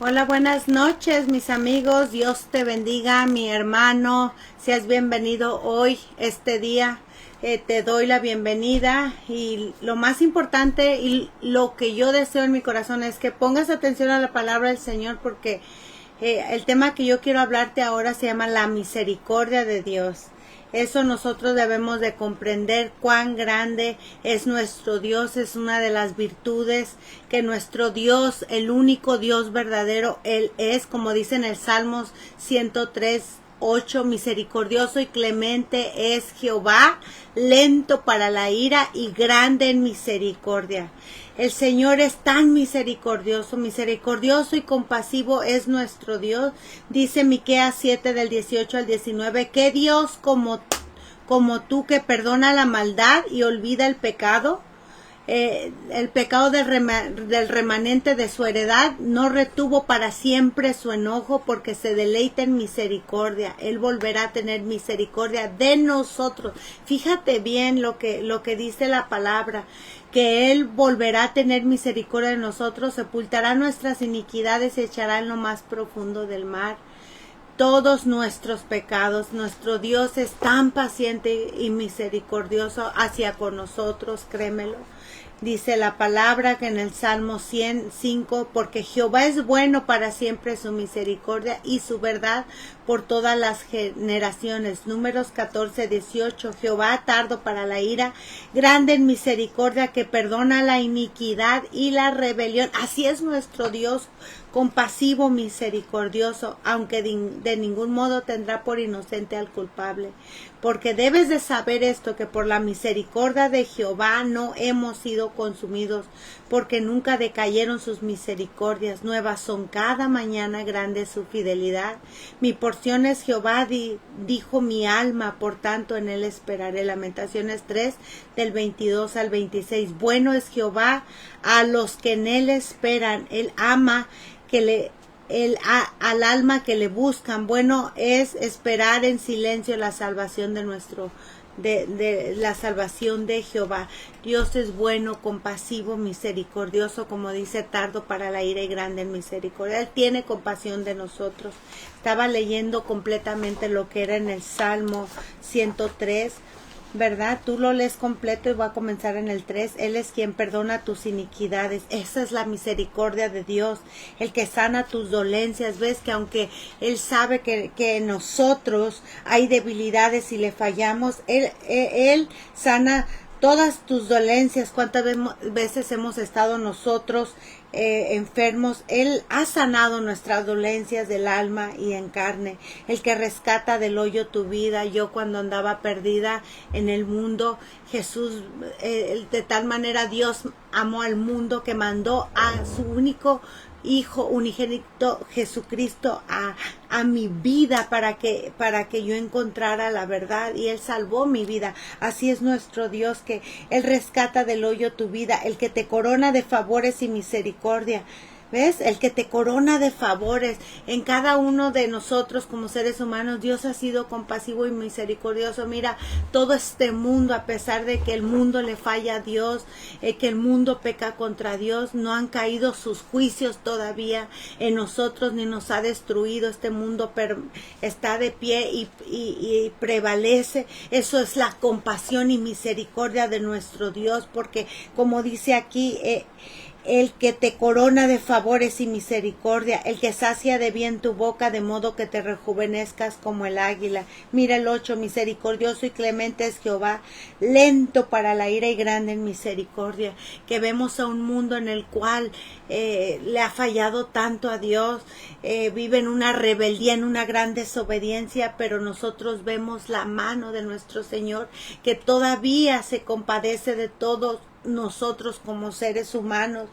Hola, buenas noches, mis amigos. Dios te bendiga, mi hermano. Seas bienvenido hoy, este día. Te doy la bienvenida y lo más importante y lo que yo deseo en mi corazón es que pongas atención a la palabra del Señor, porque el tema que yo quiero hablarte ahora se llama la misericordia de Dios. Eso nosotros debemos de comprender cuán grande es nuestro Dios. Es una de las virtudes que nuestro Dios, el único Dios verdadero, Él es, como dice en el Salmos 103:8, misericordioso y clemente es Jehová, lento para la ira y grande en misericordia. El Señor es tan misericordioso y compasivo es nuestro Dios. Dice Miqueas 7 del 18 al 19, ¿qué Dios como tú que perdona la maldad y olvida el pecado del remanente de su heredad? No retuvo para siempre su enojo, porque se deleita en misericordia. Él volverá a tener misericordia de nosotros. Fíjate bien lo que dice la palabra, que Él volverá a tener misericordia de nosotros, sepultará nuestras iniquidades y echará en lo más profundo del mar todos nuestros pecados. Nuestro Dios es tan paciente y misericordioso hacia con nosotros, créemelo. Dice la palabra que en el Salmo 105, porque Jehová es bueno para siempre su misericordia y su verdad por todas las generaciones. Números 14:18, Jehová tardo para la ira, grande en misericordia, que perdona la iniquidad y la rebelión. Así es nuestro Dios, compasivo, misericordioso, aunque de ningún modo tendrá por inocente al culpable. Porque debes de saber esto, que por la misericordia de Jehová no hemos sido consumidos, porque nunca decayeron sus misericordias. Nuevas son cada mañana, grande su fidelidad. Mi porción es Jehová, dijo mi alma, por tanto en él esperaré. Lamentaciones 3 del 22 al 26. Bueno es Jehová a los que en él esperan. Él ama al alma que le buscan. Bueno es esperar en silencio la salvación de la salvación de Jehová. Dios es bueno, compasivo, misericordioso, como dice, tardo para la ira y grande en misericordia. Él tiene compasión de nosotros. Estaba leyendo completamente lo que era en el Salmo 103, ¿verdad? Tú lo lees completo y voy a comenzar en el 3. Él es quien perdona tus iniquidades. Esa es la misericordia de Dios, el que sana tus dolencias. Ves que aunque Él sabe que en nosotros hay debilidades y le fallamos, Él sana todas tus dolencias. ¿Cuántas veces hemos estado nosotros enfermos? Él ha sanado nuestras dolencias del alma y en carne. El que rescata del hoyo tu vida. Yo cuando andaba perdida en el mundo, Jesús, de tal manera Dios amó al mundo que mandó a su único Hijo unigénito, Jesucristo, a mi vida para que yo encontrara la verdad, y Él salvó mi vida. Así es nuestro Dios, que Él rescata del hoyo tu vida, el que te corona de favores y misericordia. ¿Ves? El que te corona de favores. En cada uno de nosotros como seres humanos, Dios ha sido compasivo y misericordioso. Mira, todo este mundo, a pesar de que el mundo le falla a Dios, que el mundo peca contra Dios, no han caído sus juicios todavía en nosotros, ni nos ha destruido. Este mundo está de pie y prevalece. Eso es la compasión y misericordia de nuestro Dios, porque como dice aquí, el que te corona de favores y misericordia, el que sacia de bien tu boca, de modo que te rejuvenezcas como el águila. Mira el 8, misericordioso y clemente es Jehová, lento para la ira y grande en misericordia. Que vemos a un mundo en el cual le ha fallado tanto a Dios, vive en una rebeldía, en una gran desobediencia, pero nosotros vemos la mano de nuestro Señor, que todavía se compadece de todos nosotros como seres humanos.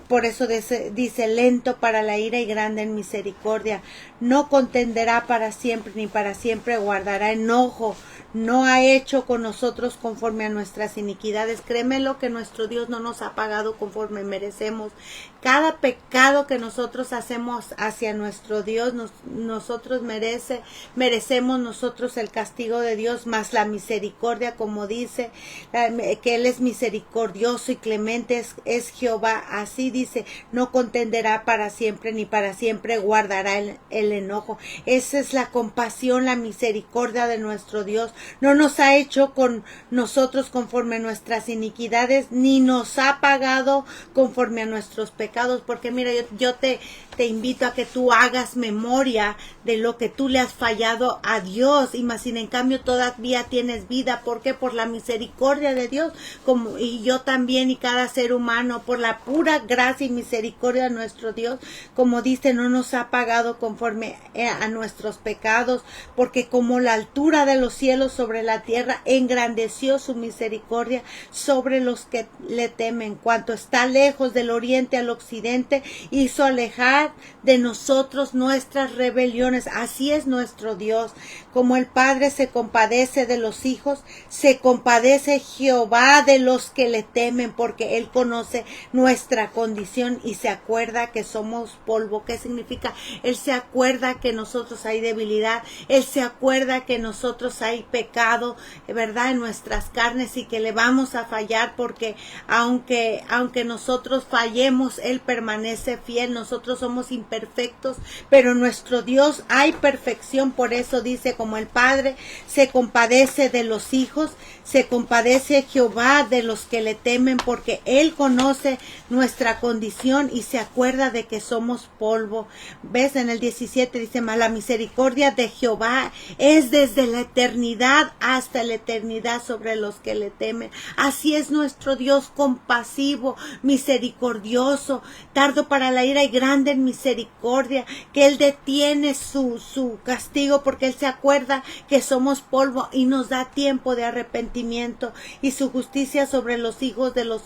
Por eso dice lento para la ira y grande en misericordia. No contenderá para siempre, ni para siempre guardará enojo. No ha hecho con nosotros conforme a nuestras iniquidades. Créemelo, que nuestro Dios no nos ha pagado conforme merecemos. Cada pecado que nosotros hacemos hacia nuestro Dios, nosotros merecemos nosotros el castigo de Dios, más la misericordia, como dice, que Él es misericordioso y clemente es Jehová. Así dice, no contenderá para siempre, ni para siempre guardará el enojo. Esa es la compasión, la misericordia de nuestro Dios. No nos ha hecho con nosotros conforme a nuestras iniquidades, ni nos ha pagado conforme a nuestros pecados. Porque mira, yo te invito a que tú hagas memoria de lo que tú le has fallado a Dios, y más sin en cambio todavía tienes vida. ¿Por qué? Por la misericordia de Dios, como y yo también, y cada ser humano, por la pura gracia y misericordia de nuestro Dios. Como dice, no nos ha pagado conforme a nuestros pecados, porque como la altura de los cielos sobre la tierra, engrandeció su misericordia sobre los que le temen. Cuanto está lejos del oriente al occidente, hizo alejar de nosotros nuestras rebeliones. Así es nuestro Dios. Como el Padre se compadece de los hijos, se compadece Jehová de los que le temen, porque Él conoce nuestra condición y se acuerda que somos polvo. ¿Qué significa? Él se acuerda que nosotros hay debilidad, Él se acuerda que nosotros hay pecado, ¿verdad?, en nuestras carnes, y que le vamos a fallar, porque aunque nosotros fallemos, Él permanece fiel. Nosotros somos imperfectos, pero nuestro Dios hay perfección. Por eso dice, como el Padre se compadece de los hijos, se compadece Jehová de los que le temen, porque Él conoce nuestra condición y se acuerda de que somos polvo. ¿Ves? En el 17 dice, mas la misericordia de Jehová es desde la eternidad hasta la eternidad sobre los que le temen. Así es nuestro Dios, compasivo, misericordioso, tardo para la ira y grande en misericordia, que Él detiene su castigo, porque Él se acuerda que somos polvo y nos da tiempo de arrepentimiento, y su justicia sobre los hijos de los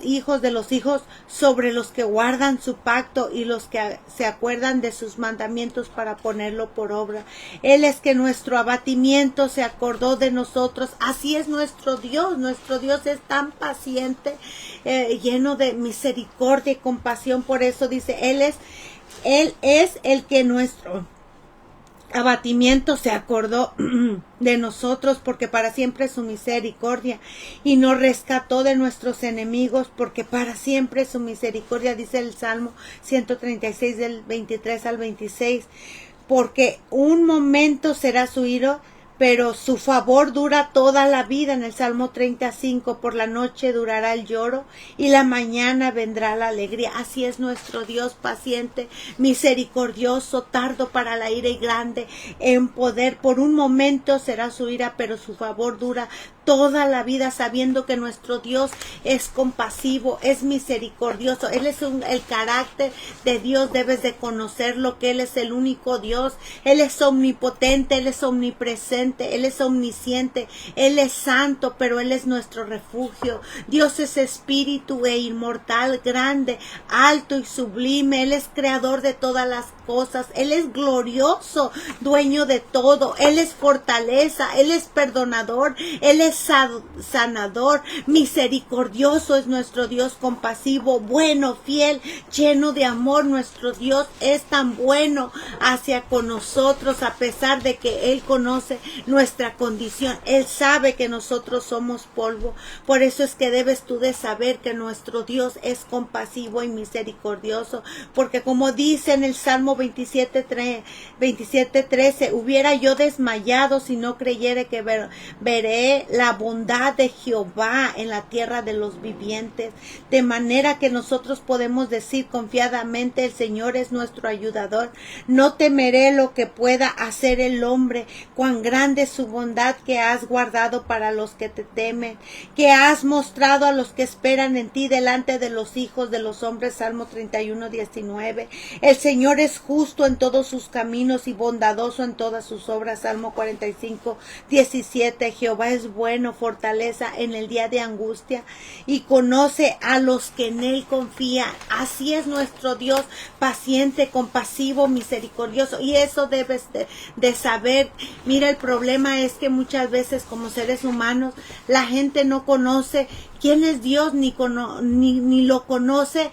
hijos de los hijos, sobre los que guardan su pacto y los que se acuerdan de sus mandamientos para ponerlo por obra. Él es que nuestro abatimiento se acordó de nosotros. Así es nuestro Dios. Nuestro Dios es tan paciente, lleno de misericordia y compasión. Por eso dice, Él es el que nuestro abatimiento se acordó de nosotros, porque para siempre es su misericordia, y nos rescató de nuestros enemigos, porque para siempre es su misericordia. Dice el Salmo 136 del 23 al 26, porque un momento será su ira, pero su favor dura toda la vida. En el Salmo 35, por la noche durará el lloro y la mañana vendrá la alegría. Así es nuestro Dios, paciente, misericordioso, tardo para la ira y grande en poder. Por un momento será su ira, pero su favor dura toda la vida, sabiendo que nuestro Dios es compasivo, es misericordioso. Él es el carácter de Dios. Debes de conocerlo, que Él es el único Dios. Él es omnipotente, Él es omnipresente, Él es omnisciente, Él es santo, pero Él es nuestro refugio. Dios es espíritu e inmortal, grande, alto y sublime. Él es creador de todas las cosas. Él es glorioso, dueño de todo. Él es fortaleza, Él es perdonador, Él es sanador, misericordioso es nuestro Dios, compasivo, bueno, fiel, lleno de amor. Nuestro Dios es tan bueno hacia con nosotros, a pesar de que Él conoce nuestra condición. Él sabe que nosotros somos polvo. Por eso es que debes tú de saber que nuestro Dios es compasivo y misericordioso, porque como dice en el Salmo 27:13, hubiera yo desmayado si no creyere que veré la bondad de Jehová en la tierra de los vivientes. De manera que nosotros podemos decir confiadamente, el Señor es nuestro ayudador. No temeré lo que pueda hacer el hombre. Cuán grande es su bondad que has guardado para los que te temen, que has mostrado a los que esperan en ti delante de los hijos de los hombres. Salmo 31:19. El Señor es justo en todos sus caminos y bondadoso en todas sus obras. Salmo 45:17. Jehová es bueno, fortaleza en el día de angustia, y conoce a los que en Él confían. Así es nuestro Dios, paciente, compasivo, misericordioso, y eso debes de saber. Mira, el problema es que muchas veces como seres humanos la gente no conoce quién es Dios, ni lo conoce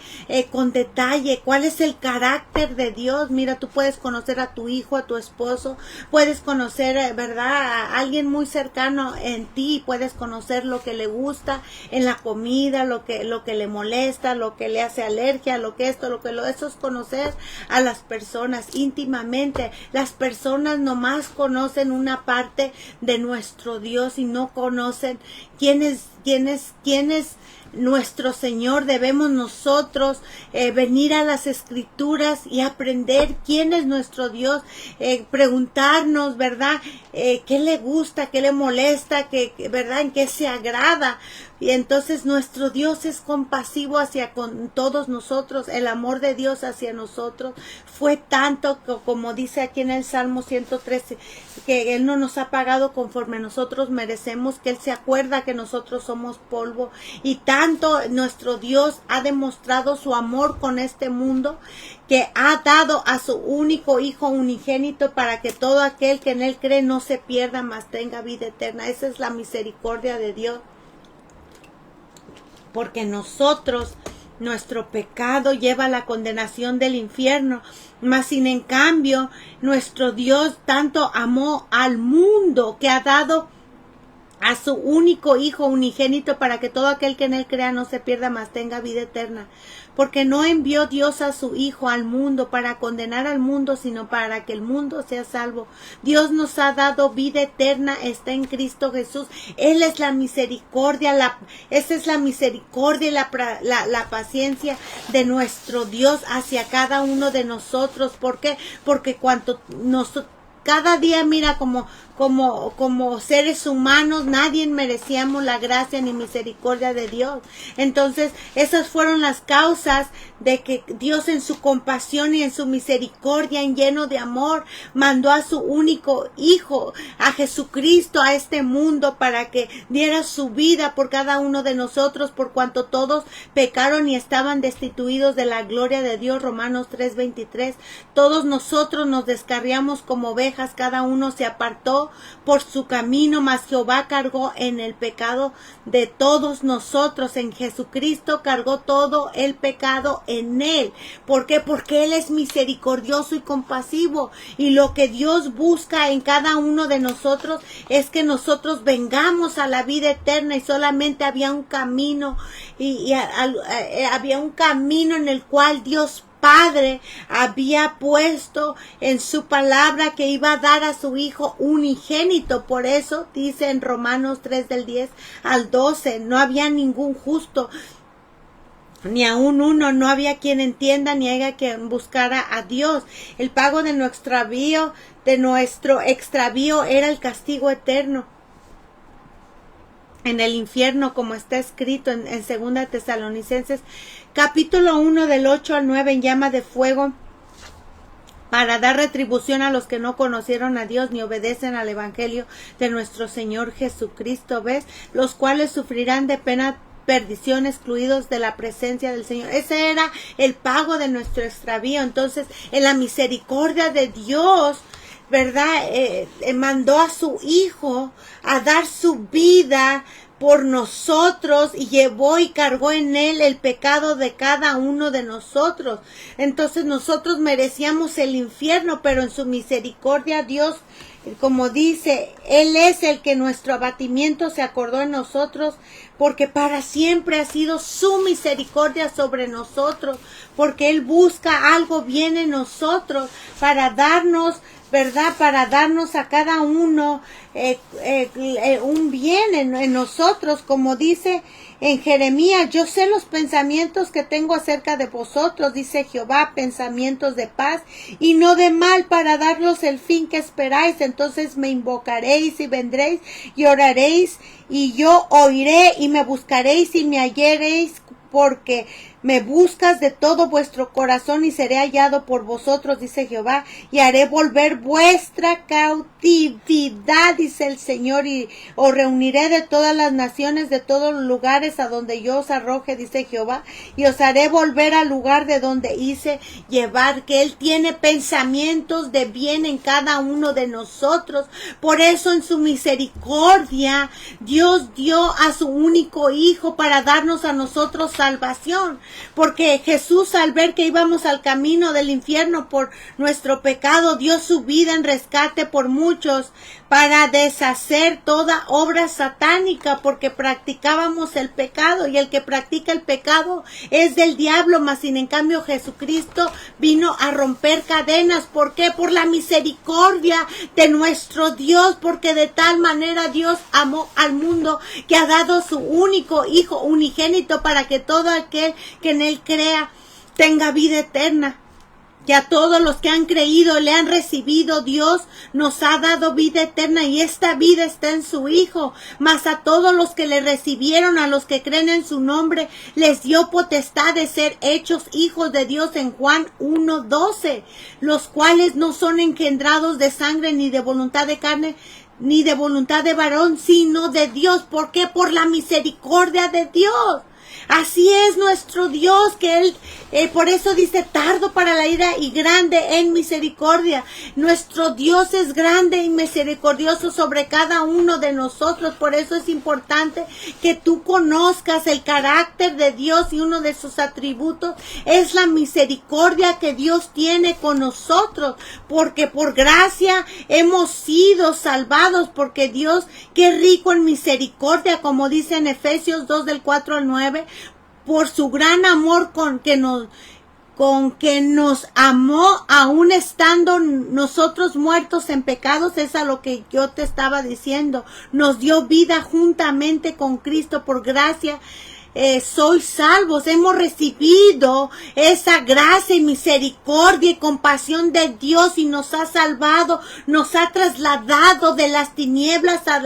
con detalle, cuál es el carácter de Dios. Dios. Mira, tú puedes conocer a tu hijo, a tu esposo, puedes conocer, ¿verdad?, a alguien muy cercano en ti, puedes conocer lo que le gusta en la comida, lo que le molesta, lo que le hace alergia, lo que esto, eso es conocer a las personas íntimamente. Las personas nomás conocen una parte de nuestro Dios y no conocen quién es nuestro Señor. Debemos nosotros venir a las Escrituras y aprender quién es nuestro Dios, preguntarnos, ¿verdad?, qué le gusta, qué le molesta, ¿verdad?, en qué se agrada. Y entonces nuestro Dios es compasivo hacia con todos nosotros. El amor de Dios hacia nosotros fue tanto que, como dice aquí en el Salmo 113, que Él no nos ha pagado conforme nosotros merecemos, que Él se acuerda que nosotros somos polvo. Y tanto nuestro Dios ha demostrado su amor con este mundo, que ha dado a su único Hijo unigénito para que todo aquel que en Él cree no se pierda, mas tenga vida eterna. Esa es la misericordia de Dios. Porque nosotros, nuestro pecado lleva a la condenación del infierno, mas sin en cambio, nuestro Dios tanto amó al mundo que ha dado a su único Hijo unigénito para que todo aquel que en Él crea no se pierda, mas tenga vida eterna. Porque no envió Dios a su Hijo al mundo para condenar al mundo, sino para que el mundo sea salvo. Dios nos ha dado vida eterna, está en Cristo Jesús. Él es la misericordia, esa es la misericordia y la paciencia de nuestro Dios hacia cada uno de nosotros. ¿Por qué? Porque cada día, mira, como seres humanos, nadie merecíamos la gracia ni misericordia de Dios. Entonces, esas fueron las causas de que Dios en su compasión y en su misericordia, en lleno de amor, mandó a su único Hijo, a Jesucristo, a este mundo para que diera su vida por cada uno de nosotros, por cuanto todos pecaron y estaban destituidos de la gloria de Dios. Romanos 3:23. Todos nosotros nos descarriamos como ovejas, cada uno se apartó por su camino, mas Jehová cargó en el pecado de todos nosotros. En Jesucristo cargó todo el pecado en Él. ¿Por qué? Porque Él es misericordioso y compasivo. Y lo que Dios busca en cada uno de nosotros es que nosotros vengamos a la vida eterna. Y solamente había un camino, había un camino en el cual Dios Padre había puesto en su palabra que iba a dar a su Hijo unigénito. Por eso dice en Romanos 3 del 10 al 12, no había ningún justo, ni aún uno, no había quien entienda, ni haya quien buscara a Dios. El pago de nuestro extravío era el castigo eterno en el infierno, como está escrito en 2 Tesalonicenses capítulo 1 del 8 al 9, en llama de fuego, para dar retribución a los que no conocieron a Dios ni obedecen al evangelio de nuestro Señor Jesucristo, ¿ves? Los cuales sufrirán de pena perdición, excluidos de la presencia del Señor. Ese era el pago de nuestro extravío. Entonces, en la misericordia de Dios, ¿verdad?, mandó a su Hijo a dar su vida por nosotros y llevó y cargó en Él el pecado de cada uno de nosotros. Entonces nosotros merecíamos el infierno, pero en su misericordia Dios, como dice, Él es el que nuestro abatimiento se acordó en nosotros, porque para siempre ha sido su misericordia sobre nosotros, porque Él busca algo bien en nosotros para darnos, ¿verdad?, para darnos a cada uno un bien en nosotros, como dice en Jeremías: yo sé los pensamientos que tengo acerca de vosotros, dice Jehová, pensamientos de paz y no de mal, para daros el fin que esperáis. Entonces me invocaréis y vendréis y oraréis, y yo oiré, y me buscaréis y me hallaréis, porque me buscas de todo vuestro corazón y seré hallado por vosotros, dice Jehová, y haré volver vuestra cautividad, dice el Señor, y os reuniré de todas las naciones, de todos los lugares a donde yo os arroje, dice Jehová, y os haré volver al lugar de donde hice llevar. Que Él tiene pensamientos de bien en cada uno de nosotros. Por eso en su misericordia Dios dio a su único Hijo para darnos a nosotros salvación. porque Jesús, al ver que íbamos al camino del infierno por nuestro pecado, dio su vida en rescate por muchos para deshacer toda obra satánica, porque practicábamos el pecado, y el que practica el pecado es del diablo, mas sin en cambio Jesucristo vino a romper cadenas. ¿Por qué? Por la misericordia de nuestro Dios, porque de tal manera Dios amó al mundo que ha dado su único Hijo unigénito para que todo aquel que en él crea tenga vida eterna. Y a todos los que han creído, le han recibido, Dios nos ha dado vida eterna, y esta vida está en su Hijo. Mas a todos los que le recibieron, a los que creen en su nombre, les dio potestad de ser hechos hijos de Dios, en Juan 1:12, los cuales no son engendrados de sangre, ni de voluntad de carne, ni de voluntad de varón, sino de Dios. ¿Por qué? Por la misericordia de Dios. Así es nuestro Dios, que Él, por eso dice, tardo para la ira y grande en misericordia. Nuestro Dios es grande y misericordioso sobre cada uno de nosotros. Por eso es importante que tú conozcas el carácter de Dios, y uno de sus atributos es la misericordia que Dios tiene con nosotros, porque por gracia hemos sido salvados, porque Dios, qué rico en misericordia, como dice en Efesios 2 del 4 al 9, por su gran amor con que nos amó, aún estando nosotros muertos en pecados. Es a lo que yo te estaba diciendo. Nos dio vida juntamente con Cristo. Por gracia sois salvos. Hemos recibido esa gracia y misericordia y compasión de Dios, y nos ha salvado, nos ha trasladado de las tinieblas a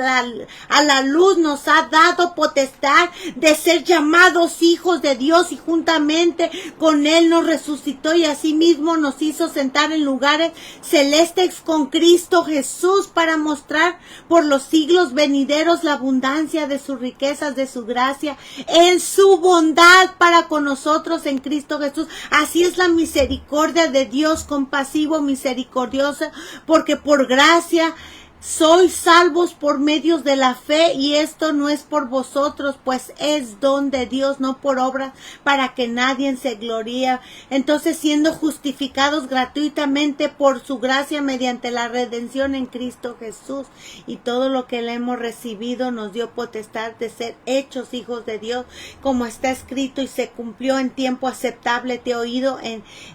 la luz, nos ha dado potestad de ser llamados hijos de Dios, y juntamente con Él nos resucitó, y asimismo nos hizo sentar en lugares celestes con Cristo Jesús, para mostrar por los siglos venideros la abundancia de sus riquezas, de su gracia en su bondad para con nosotros en Cristo Jesús. Así es la misericordia de Dios, compasivo, misericordiosa, porque por gracia sois salvos por medios de la fe, y esto no es por vosotros, pues es don de Dios, no por obras, para que nadie se gloríe. Entonces, siendo justificados gratuitamente por su gracia mediante la redención en Cristo Jesús, y todo lo que le hemos recibido nos dio potestad de ser hechos hijos de Dios, como está escrito, y se cumplió en tiempo aceptable te he oído,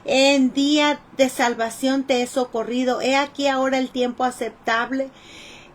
en día de salvación te he socorrido. He aquí ahora el tiempo aceptable,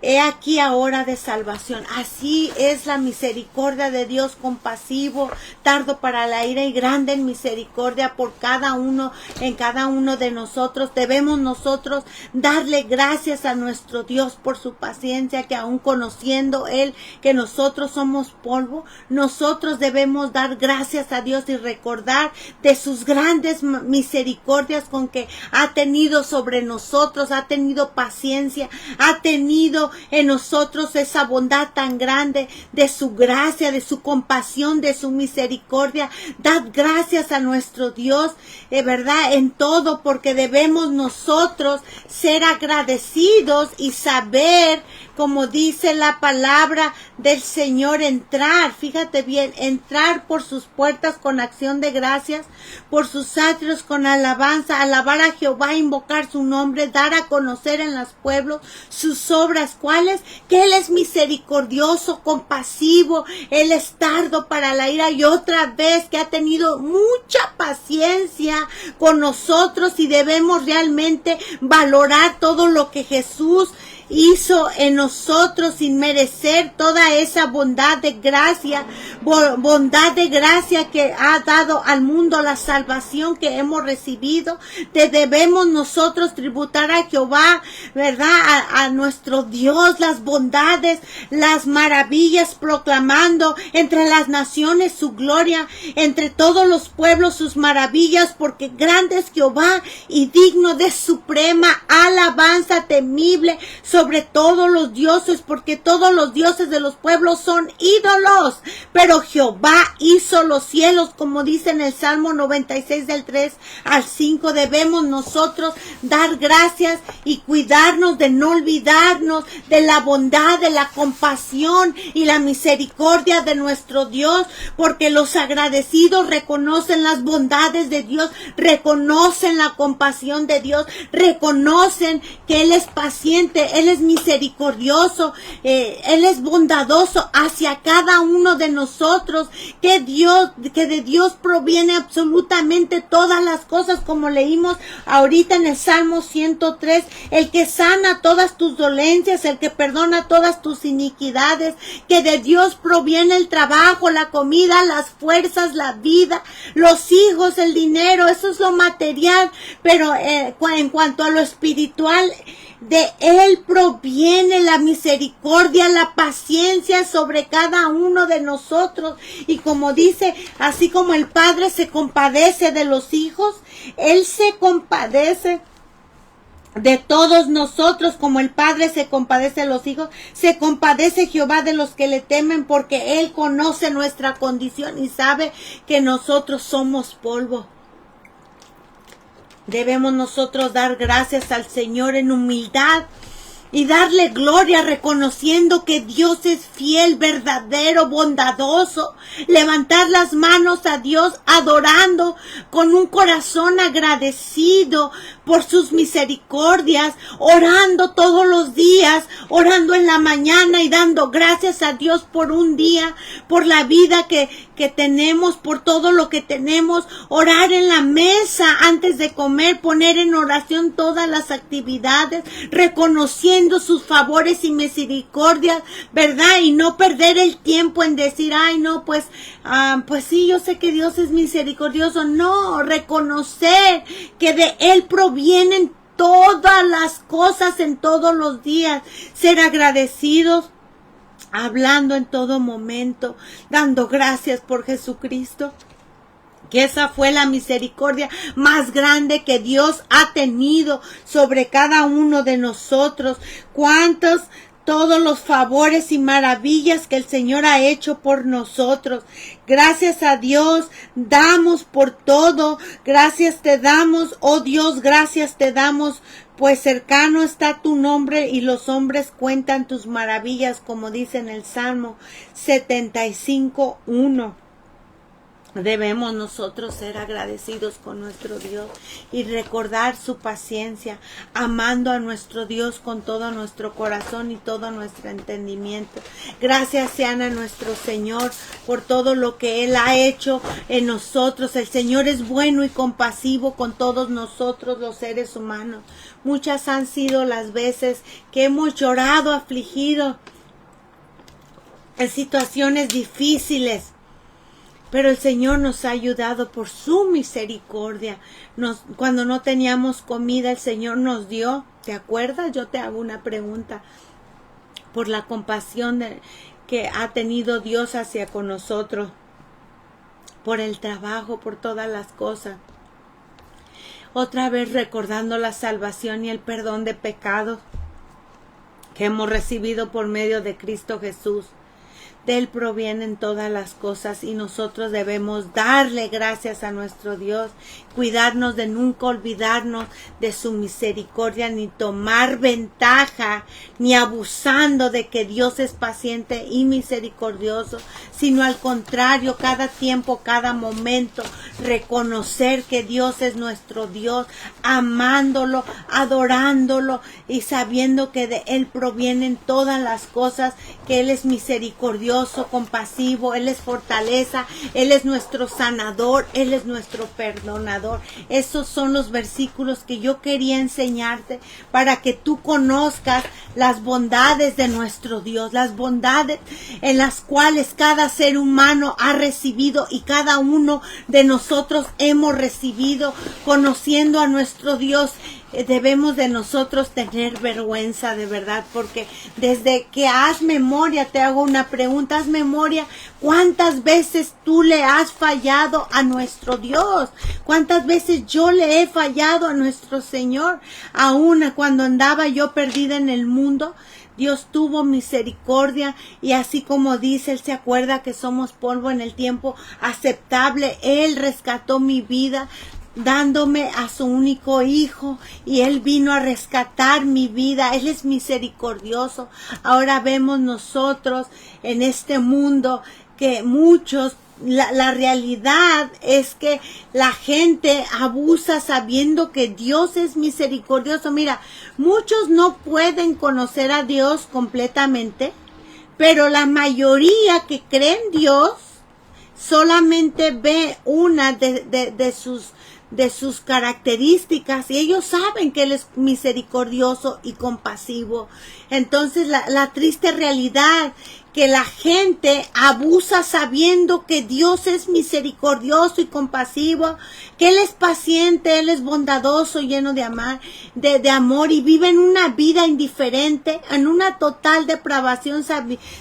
he aquí ahora de salvación. Así es la misericordia de Dios, compasivo, tardo para la ira y grande en misericordia por cada uno, en cada uno de nosotros. Debemos nosotros darle gracias a nuestro Dios por su paciencia, que aún conociendo Él que nosotros somos polvo, nosotros debemos dar gracias a Dios y recordar de sus grandes misericordias con que ha tenido sobre nosotros, ha tenido paciencia, ha tenido en nosotros esa bondad tan grande, de su gracia, de su compasión, de su misericordia. Dad gracias a nuestro Dios, verdad, en todo, porque debemos nosotros ser agradecidos y saber, como dice la palabra del Señor, entrar, fíjate bien, entrar por sus puertas con acción de gracias, por sus atrios con alabanza, alabar a Jehová, invocar su nombre, dar a conocer en los pueblos sus obras. ¿Cuáles? Que Él es misericordioso, compasivo, Él es tardo para la ira, y otra vez que ha tenido mucha paciencia con nosotros, y debemos realmente valorar todo lo que Jesús hizo en nosotros sin merecer toda esa bondad de gracia que ha dado al mundo, la salvación que hemos recibido. Debemos nosotros tributar a Jehová, ¿verdad? A nuestro Dios las bondades, las maravillas, proclamando entre las naciones su gloria, entre todos los pueblos sus maravillas, porque grande es Jehová y digno de suprema alabanza, temible sobre todos los dioses, porque todos los dioses de los pueblos son ídolos, pero pero Jehová hizo los cielos, como dice en el Salmo 96 del 3 al 5. Debemos nosotros dar gracias y cuidarnos de no olvidarnos de la bondad, de la compasión y la misericordia de nuestro Dios, porque los agradecidos reconocen las bondades de Dios, reconocen la compasión de Dios, reconocen que Él es paciente, Él es misericordioso, Él es bondadoso hacia cada uno de nosotros, que de Dios proviene absolutamente todas las cosas, como leímos ahorita en el Salmo 103, el que sana todas tus dolencias, el que perdona todas tus iniquidades, que de Dios proviene el trabajo, la comida, las fuerzas, la vida, los hijos, el dinero, eso es lo material, pero en cuanto a lo espiritual, de Él proviene la misericordia, la paciencia sobre cada uno de nosotros. Y como dice, así como el Padre se compadece de los hijos, Él se compadece de todos nosotros, como el Padre se compadece de los hijos, se compadece Jehová de los que le temen, porque Él conoce nuestra condición y sabe que nosotros somos polvo. Debemos nosotros dar gracias al Señor en humildad y darle gloria, reconociendo que Dios es fiel, verdadero, bondadoso. Levantar las manos a Dios, adorando con un corazón agradecido por sus misericordias, orando todos los días, orando en la mañana y dando gracias a Dios por un día, por la vida que tenemos, por todo lo que tenemos. Orar en la mesa antes de comer, poner en oración todas las actividades, reconociendo sus favores y misericordias, ¿verdad? Y no perder el tiempo en decir, ay no, pues sí, yo sé que Dios es misericordioso. No, reconocer que de Él provienen todas las cosas en todos los días. Ser agradecidos, hablando en todo momento, dando gracias por Jesucristo, que esa fue la misericordia más grande que Dios ha tenido sobre cada uno de nosotros. Cuántos todos los favores y maravillas que el Señor ha hecho por nosotros. Gracias a Dios damos por todo. Gracias te damos, oh Dios, gracias te damos, pues cercano está tu nombre y los hombres cuentan tus maravillas, como dice en el Salmo 75:1. Debemos nosotros ser agradecidos con nuestro Dios y recordar su paciencia, amando a nuestro Dios con todo nuestro corazón y todo nuestro entendimiento. Gracias sean a nuestro Señor por todo lo que Él ha hecho en nosotros. El Señor es bueno y compasivo con todos nosotros los seres humanos. Muchas han sido las veces que hemos llorado, afligido en situaciones difíciles. Pero el Señor nos ha ayudado por su misericordia. Cuando no teníamos comida, el Señor nos dio. ¿Te acuerdas? Yo te hago una pregunta. Por la compasión que ha tenido Dios hacia con nosotros. Por el trabajo, por todas las cosas. Otra vez recordando la salvación y el perdón de pecados que hemos recibido por medio de Cristo Jesús. De Él provienen todas las cosas y nosotros debemos darle gracias a nuestro Dios, cuidarnos de nunca olvidarnos de su misericordia, ni tomar ventaja, ni abusando de que Dios es paciente y misericordioso, sino al contrario, cada tiempo, cada momento, reconocer que Dios es nuestro Dios, amándolo, adorándolo y sabiendo que de Él provienen todas las cosas, que Él es misericordioso, compasivo, Él es fortaleza, Él es nuestro sanador, Él es nuestro perdonador. Esos son los versículos que yo quería enseñarte para que tú conozcas las bondades de nuestro Dios, las bondades en las cuales cada ser humano ha recibido y cada uno de nosotros hemos recibido. Conociendo a nuestro Dios, debemos de nosotros tener vergüenza, de verdad, porque desde que haz memoria, te hago una pregunta, haz memoria, ¿cuántas veces tú le has fallado a nuestro Dios? ¿Cuántas veces yo le he fallado a nuestro Señor? Aún cuando andaba yo perdida en el mundo, Dios tuvo misericordia y así como dice, Él se acuerda que somos polvo en el tiempo aceptable. Él rescató mi vida dándome a su único hijo y Él vino a rescatar mi vida. Él es misericordioso. Ahora vemos nosotros en este mundo que muchos, la realidad es que la gente abusa sabiendo que Dios es misericordioso. Mira, muchos no pueden conocer a Dios completamente, pero la mayoría que cree en Dios solamente ve una de sus características y ellos saben que Él es misericordioso y compasivo. Entonces la triste realidad que la gente abusa sabiendo que Dios es misericordioso y compasivo, que Él es paciente, Él es bondadoso, lleno de amor y viven una vida indiferente, en una total depravación,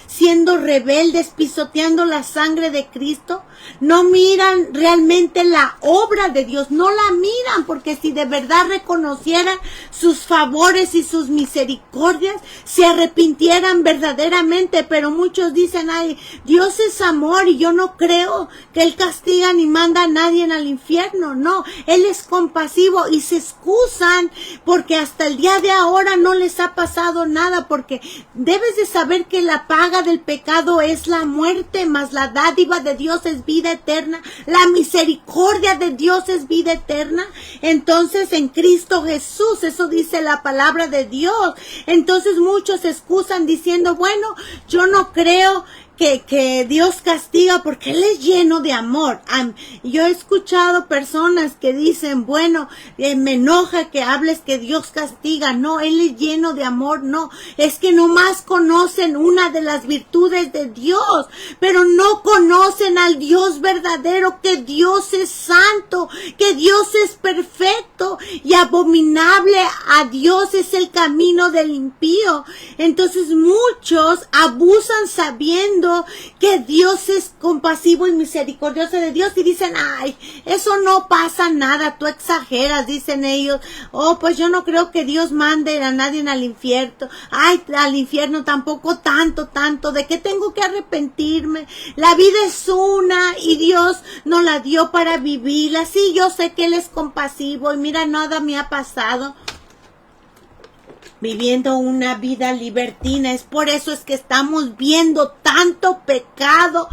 siendo rebeldes, pisoteando la sangre de Cristo. No miran realmente la obra de Dios, no la miran, porque si de verdad reconocieran sus favores y sus misericordias, se arrepintieran verdaderamente. Pero muchos dicen, ay, Dios es amor y yo no creo que Él castiga ni manda a nadie al infierno. No, Él es compasivo y se excusan porque hasta el día de ahora no les ha pasado nada, porque debes de saber que la paga del pecado es la muerte, mas la dádiva de Dios es vida eterna. La misericordia de Dios es vida eterna. Entonces en Cristo Jesús, eso dice la palabra de Dios. Entonces muchos se excusan diciendo, bueno, yo no creo que Dios castiga porque Él es lleno de amor. Yo he escuchado personas que dicen, bueno, me enoja que hables que Dios castiga. No, Él es lleno de amor. No, es que nomás conocen una de las virtudes de Dios, pero no conocen al Dios verdadero, que Dios es santo, que Dios es perfecto y abominable a Dios es el camino del impío. Entonces muchos abusan sabiendo que Dios es compasivo y misericordioso de Dios y dicen, ay, eso no pasa nada, tú exageras, dicen ellos. Oh, pues yo no creo que Dios mande a nadie al infierno. Ay, al infierno tampoco tanto, ¿de qué tengo que arrepentirme? La vida es una y Dios nos la dio para vivirla. Sí, yo sé que Él es compasivo y mira, nada me ha pasado. Viviendo una vida libertina. Es por eso es que estamos viendo tanto pecado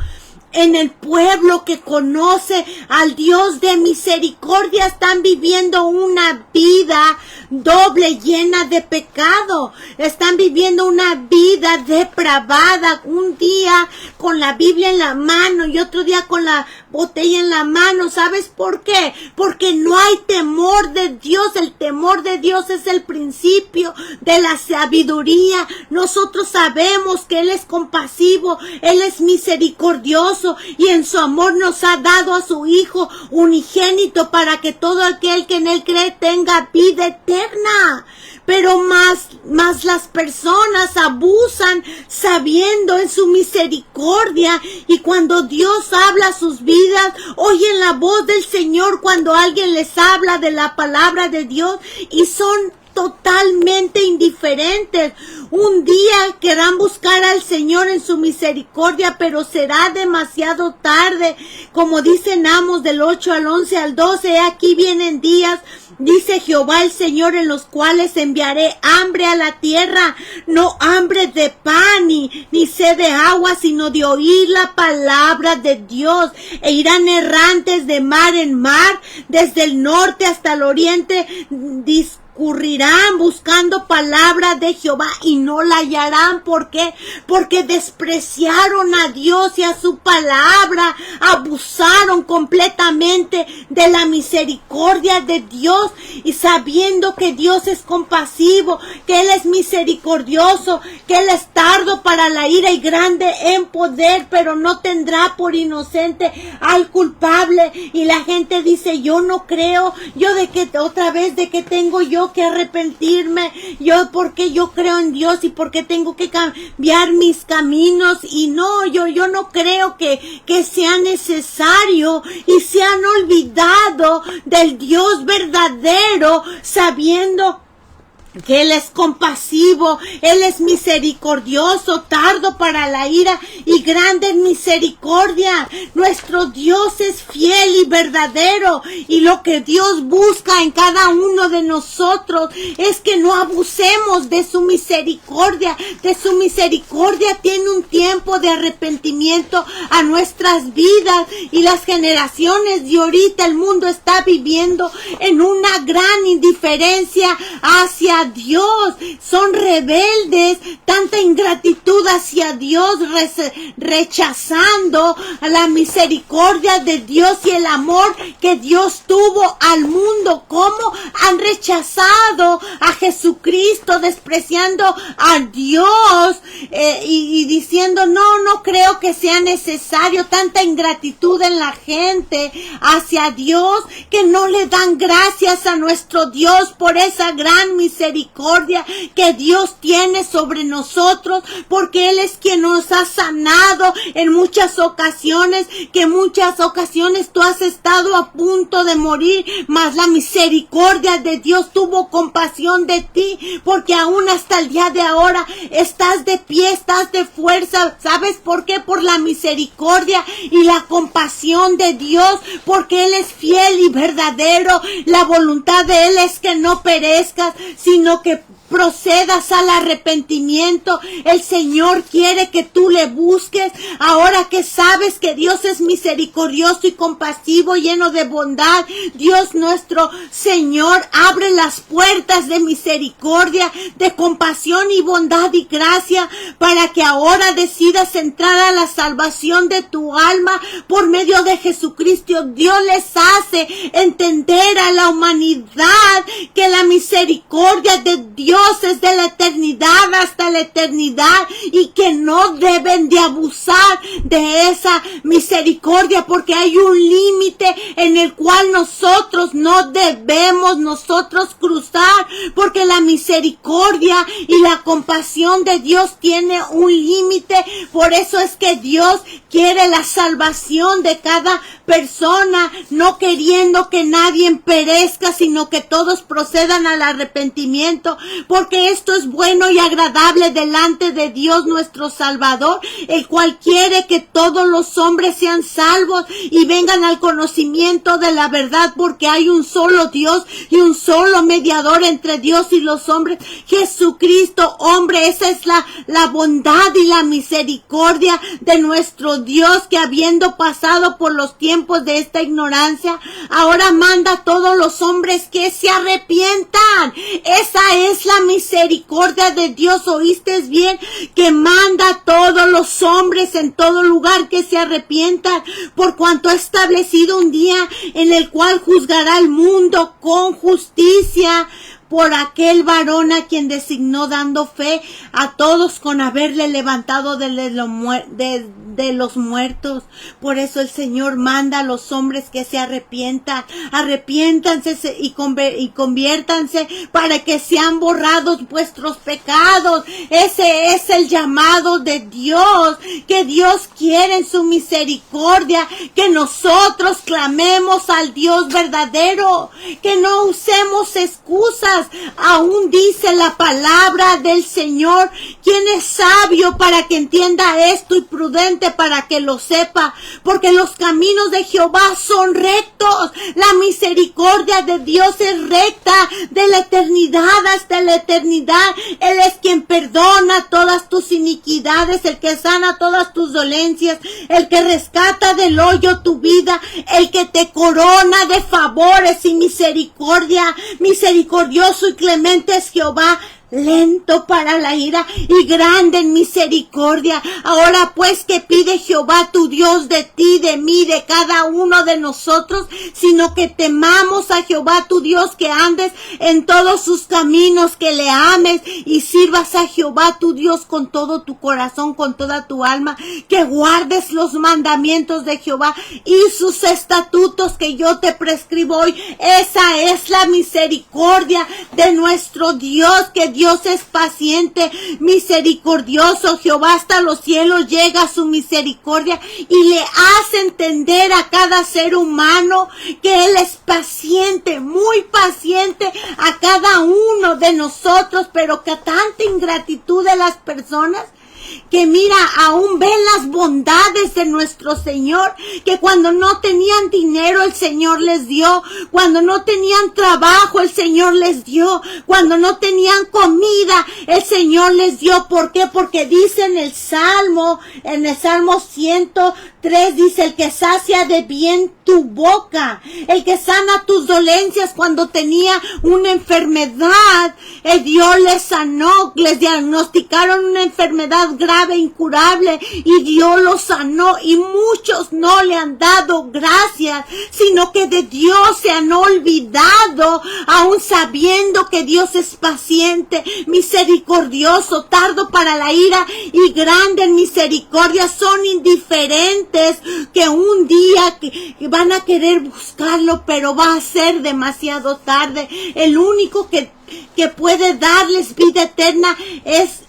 en el pueblo que conoce al Dios de misericordia. Están viviendo una vida doble, llena de pecado. Están viviendo una vida depravada. Un día con la Biblia en la mano y otro día con la botella en la mano. ¿Sabes por qué? Porque no hay temor de Dios. El temor de Dios es el principio de la sabiduría. Nosotros sabemos que Él es compasivo, Él es misericordioso y en su amor nos ha dado a su Hijo unigénito para que todo aquel que en Él cree tenga vida eterna. Pero más las personas abusan sabiendo en su misericordia, y cuando Dios habla a sus vidas, oyen la voz del Señor cuando alguien les habla de la palabra de Dios y son totalmente indiferentes. Un día querrán buscar al Señor en su misericordia, pero será demasiado tarde. Como dicen Amos del 8 al 11 al 12, aquí vienen días, dice Jehová el Señor, en los cuales enviaré hambre a la tierra, no hambre de pan ni sed de agua, sino de oír la palabra de Dios. E irán errantes de mar en mar, desde el norte hasta el oriente, discurrirán buscando palabra de Jehová y no la hallarán. ¿Por qué? Porque despreciaron a Dios y a su palabra, abusaron completamente de la misericordia de Dios, y sabiendo que Dios es compasivo, que Él es misericordioso, que Él es tardo para la ira y grande en poder, pero no tendrá por inocente al culpable. Y la gente dice, yo no creo, yo de que otra vez, de que tengo yo que arrepentirme, yo porque yo creo en Dios y porque tengo que cambiar mis caminos. Y no, yo no creo que sea necesario, y se han olvidado del Dios verdadero, sabiendo que Él es compasivo, Él es misericordioso, tardo para la ira y grande en misericordia. Nuestro Dios es fiel y verdadero, y lo que Dios busca en cada uno de nosotros es que no abusemos de su misericordia. De su misericordia tiene un tiempo de arrepentimiento a nuestras vidas, y las generaciones de ahorita, el mundo está viviendo en una gran indiferencia hacia Dios. Son rebeldes, tanta ingratitud hacia Dios, rechazando la misericordia de Dios y el amor que Dios tuvo al mundo. ¿Cómo han rechazado a Jesucristo, despreciando a Dios y diciendo no creo que sea necesario? Tanta ingratitud en la gente hacia Dios, que no le dan gracias a nuestro Dios por esa gran misericordia que Dios tiene sobre nosotros, porque Él es quien nos ha sanado en muchas ocasiones, que muchas ocasiones tú has estado a punto de morir, mas la misericordia de Dios tuvo compasión de ti, porque aún hasta el día de ahora estás de pie, estás de fuerza. ¿Sabes por qué? Por la misericordia y la compasión de Dios, porque Él es fiel y verdadero. La voluntad de Él es que no perezcas, sino que procedas al arrepentimiento. El Señor quiere que tú le busques. Ahora que sabes que Dios es misericordioso y compasivo, lleno de bondad, Dios nuestro Señor abre las puertas de misericordia, de compasión y bondad y gracia, para que ahora decidas entrar a la salvación de tu alma por medio de Jesucristo. Dios les hace entender a la humanidad que la misericordia de Dios es de la eternidad hasta la eternidad, y que no deben de abusar de esa misericordia, porque hay un límite en el cual nosotros no debemos cruzar, porque la misericordia y la compasión de Dios tiene un límite. Por eso es que Dios quiere la salvación de cada persona, no queriendo que nadie perezca, sino que todos procedan al arrepentimiento, porque esto es bueno y agradable delante de Dios nuestro Salvador, el cual quiere que todos los hombres sean salvos y vengan al conocimiento de la verdad, porque hay un solo Dios y un solo mediador entre Dios y los hombres, Jesucristo hombre. Esa es la bondad y la misericordia de nuestro Dios, que habiendo pasado por los tiempos de esta ignorancia, ahora manda a todos los hombres que se arrepientan. Esa es la misericordia de Dios. ¿Oíste bien? Que manda a todos los hombres en todo lugar que se arrepientan, por cuanto ha establecido un día en el cual juzgará el mundo con justicia por aquel varón a quien designó, dando fe a todos con haberle levantado de los muertos. Por eso el Señor manda a los hombres que se arrepientan. Arrepiéntanse y conviértanse para que sean borrados vuestros pecados. Ese es el llamado de Dios, que Dios quiere en su misericordia que nosotros clamemos al Dios verdadero, que no usemos excusas. Aún dice la palabra del Señor: ¿quién es sabio para que entienda esto, y prudente para que lo sepa? Porque los caminos de Jehová son rectos. La misericordia de Dios es recta de la eternidad hasta la eternidad. Él es quien perdona todas tus iniquidades, el que sana todas tus dolencias, el que rescata del hoyo tu vida, el que te corona de favores y misericordia. Misericordioso y clemente es Jehová, lento para la ira y grande en misericordia. Ahora pues, ¿qué pide Jehová tu Dios de ti, de mí, de cada uno de nosotros? Sino que temamos a Jehová tu Dios, que andes en todos sus caminos, que le ames y sirvas a Jehová tu Dios con todo tu corazón, con toda tu alma, que guardes los mandamientos de Jehová y sus estatutos que yo te prescribo hoy. Esa es la misericordia de nuestro Dios, que Dios es paciente, misericordioso. Jehová hasta los cielos llega su misericordia y le hace entender a cada ser humano que Él es paciente, muy paciente a cada uno de nosotros, pero que tanta ingratitud de las personas que mira, aún ven las bondades de nuestro Señor, que cuando no tenían dinero el Señor les dio, cuando no tenían trabajo el Señor les dio, cuando no tenían comida el Señor les dio. ¿Por qué? Porque dice en el Salmo 103, dice: el que sacia de bien tu boca, el que sana tus dolencias. Cuando tenía una enfermedad, el Dios les sanó, les diagnosticaron una enfermedad grave, incurable, y Dios los sanó, y muchos no le han dado gracias, sino que de Dios se han olvidado, aún sabiendo que Dios es paciente, misericordioso, tardo para la ira y grande en misericordia. Son indiferentes, que un día que van a querer buscarlo, pero va a ser demasiado tarde. El único que puede darles vida eterna es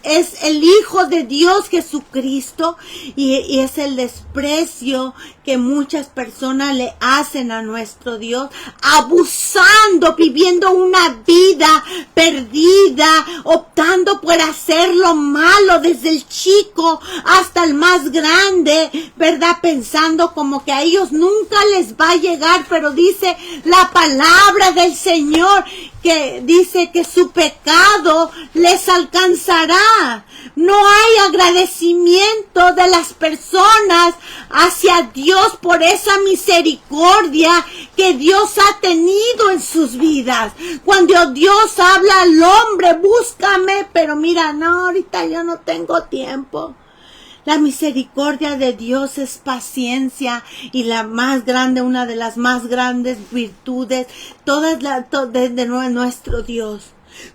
el Hijo de Dios, Jesucristo, y es el desprecio que muchas personas le hacen a nuestro Dios, abusando, viviendo una vida perdida, optando por hacer lo malo desde el chico hasta el más grande, ¿verdad? Pensando como que a ellos nunca les va a llegar, pero dice la palabra del Señor que dice que su pecado les alcanzará. No hay agradecimiento de las personas hacia Dios por esa misericordia que Dios ha tenido en sus vidas. Cuando Dios habla al hombre, búscame, pero mira, no, ahorita yo no tengo tiempo. La misericordia de Dios es paciencia, y la más grande, una de las más grandes virtudes, de nuestro Dios.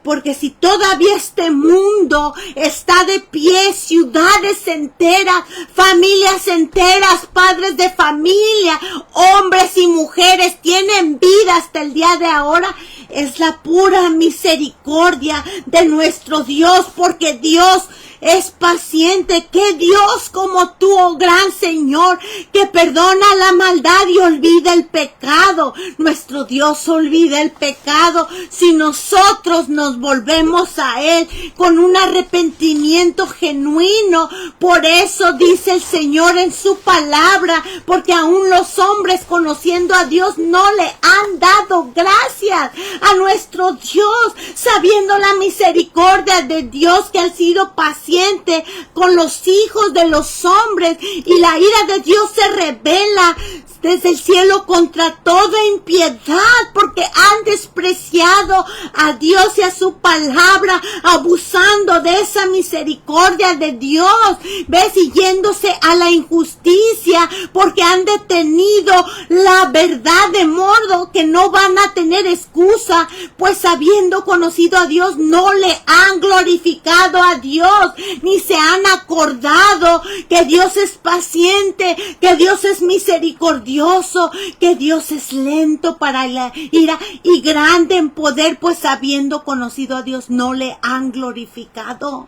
Porque si todavía este mundo está de pie, ciudades enteras, familias enteras, padres de familia, hombres y mujeres tienen vida hasta el día de ahora, es la pura misericordia de nuestro Dios, porque Dios es paciente. Que Dios como tú, oh gran Señor, que perdona la maldad y olvida el pecado. Nuestro Dios olvida el pecado si nosotros nos volvemos a Él con un arrepentimiento genuino. Por eso dice el Señor en su palabra, porque aún los hombres, conociendo a Dios, no le han dado gracias a nuestro Dios, sabiendo la misericordia de Dios, que ha sido paciente con los hijos de los hombres, y la ira de Dios se revela desde el cielo contra toda impiedad, porque han despreciado a Dios y a su palabra, abusando de esa misericordia de Dios, ves, y yéndose a la injusticia, porque han detenido la verdad, de modo que no van a tener excusa, pues habiendo conocido a Dios, no le han glorificado a Dios, ni se han acordado que Dios es paciente, que Dios es misericordioso, que Dios es lento para la ira y grande en poder, pues habiendo conocido a Dios no le han glorificado,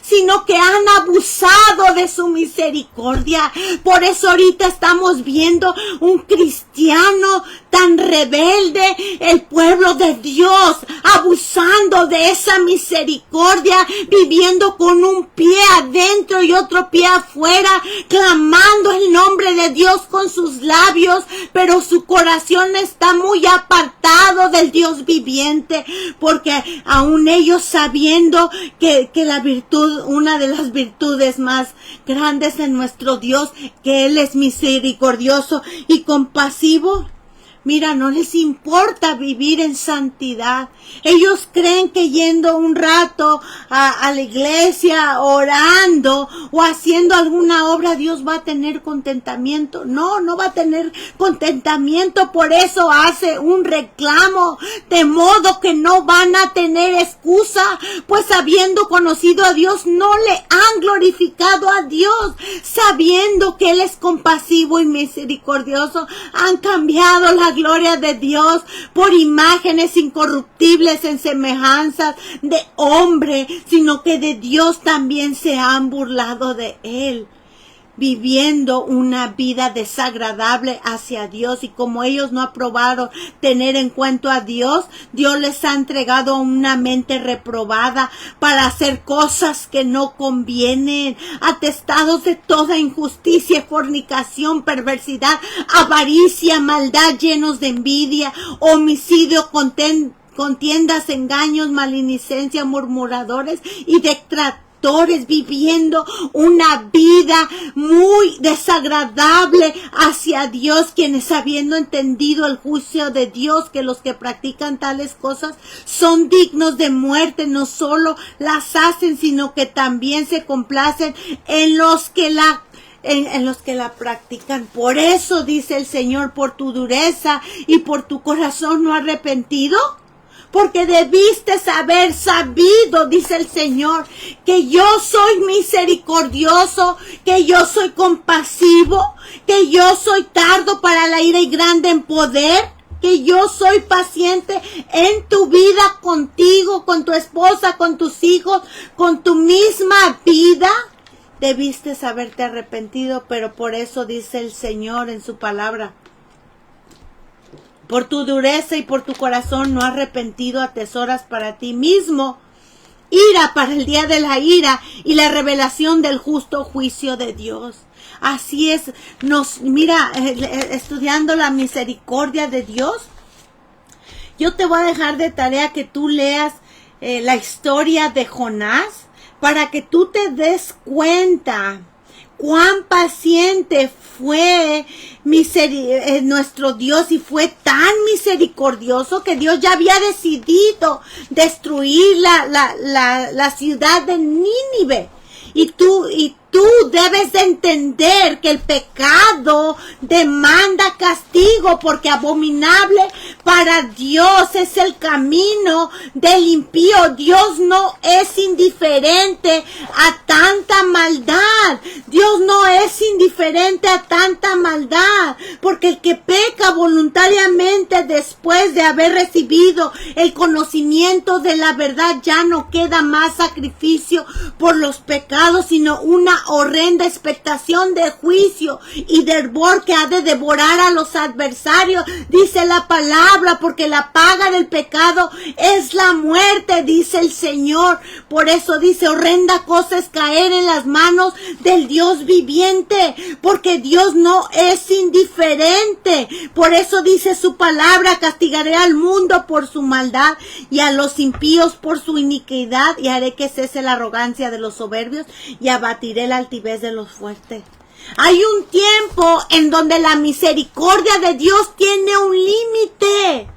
sino que han abusado de su misericordia. Por eso ahorita estamos viendo un cristiano tan rebelde, el pueblo de Dios, abusando de esa misericordia, viviendo con un pie adentro y otro pie afuera, clamando el nombre de Dios con sus labios, pero su corazón está muy apartado del Dios viviente, porque aún ellos, sabiendo que la virtud, una de las virtudes más grandes de nuestro Dios, que Él es misericordioso y compasivo, mira, no les importa vivir en santidad. Ellos creen que yendo un rato a la iglesia, orando o haciendo alguna obra, Dios va a tener contentamiento. No, no va a tener contentamiento. Por eso hace un reclamo, de modo que no van a tener excusa, pues habiendo conocido a Dios, no le han glorificado a Dios. Sabiendo que Él es compasivo y misericordioso, han cambiado la gloria de Dios, por imágenes incorruptibles en semejanzas de hombre, sino que de Dios también se han burlado de él, viviendo una vida desagradable hacia Dios. Y como ellos no aprobaron tener en cuenta a Dios, Dios les ha entregado una mente reprobada para hacer cosas que no convienen, atestados de toda injusticia, fornicación, perversidad, avaricia, maldad, llenos de envidia, homicidio, contiendas, engaños, malinicencia, murmuradores y detractores, viviendo una vida muy desagradable hacia Dios, quienes habiendo entendido el juicio de Dios, que los que practican tales cosas son dignos de muerte, no solo las hacen, sino que también se complacen en los que la practican. Por eso dice el Señor, por tu dureza y por tu corazón no arrepentido, porque debiste haber sabido, dice el Señor, que yo soy misericordioso, que yo soy compasivo, que yo soy tardo para la ira y grande en poder, que yo soy paciente en tu vida, contigo, con tu esposa, con tus hijos, con tu misma vida. Debiste haberte arrepentido, pero por eso dice el Señor en su palabra, por tu dureza y por tu corazón no arrepentido atesoras para ti mismo ira para el día de la ira y la revelación del justo juicio de Dios. Así es, mira, estudiando la misericordia de Dios, yo te voy a dejar de tarea que tú leas la historia de Jonás para que tú te des cuenta cuán paciente fue nuestro Dios, y fue tan misericordioso que Dios ya había decidido destruir la ciudad de Nínive. Y tú debes de entender que el pecado demanda castigo, porque abominable para Dios es el camino del impío. Dios no es indiferente a tanta maldad. Dios no es indiferente a tanta maldad, porque el que peca voluntariamente después de haber recibido el conocimiento de la verdad, ya no queda más sacrificio por los pecados, sino una horrenda expectación de juicio y de hervor que ha de devorar a los adversarios, dice la palabra, porque la paga del pecado es la muerte, dice el Señor. Por eso dice, horrenda cosa es caer en las manos del Dios viviente, porque Dios no es indiferente. Por eso dice su palabra, castigaré al mundo por su maldad y a los impíos por su iniquidad, y haré que cese la arrogancia de los soberbios y abatiré la altivez de los fuertes. Hay un tiempo en donde la misericordia de Dios tiene un límite.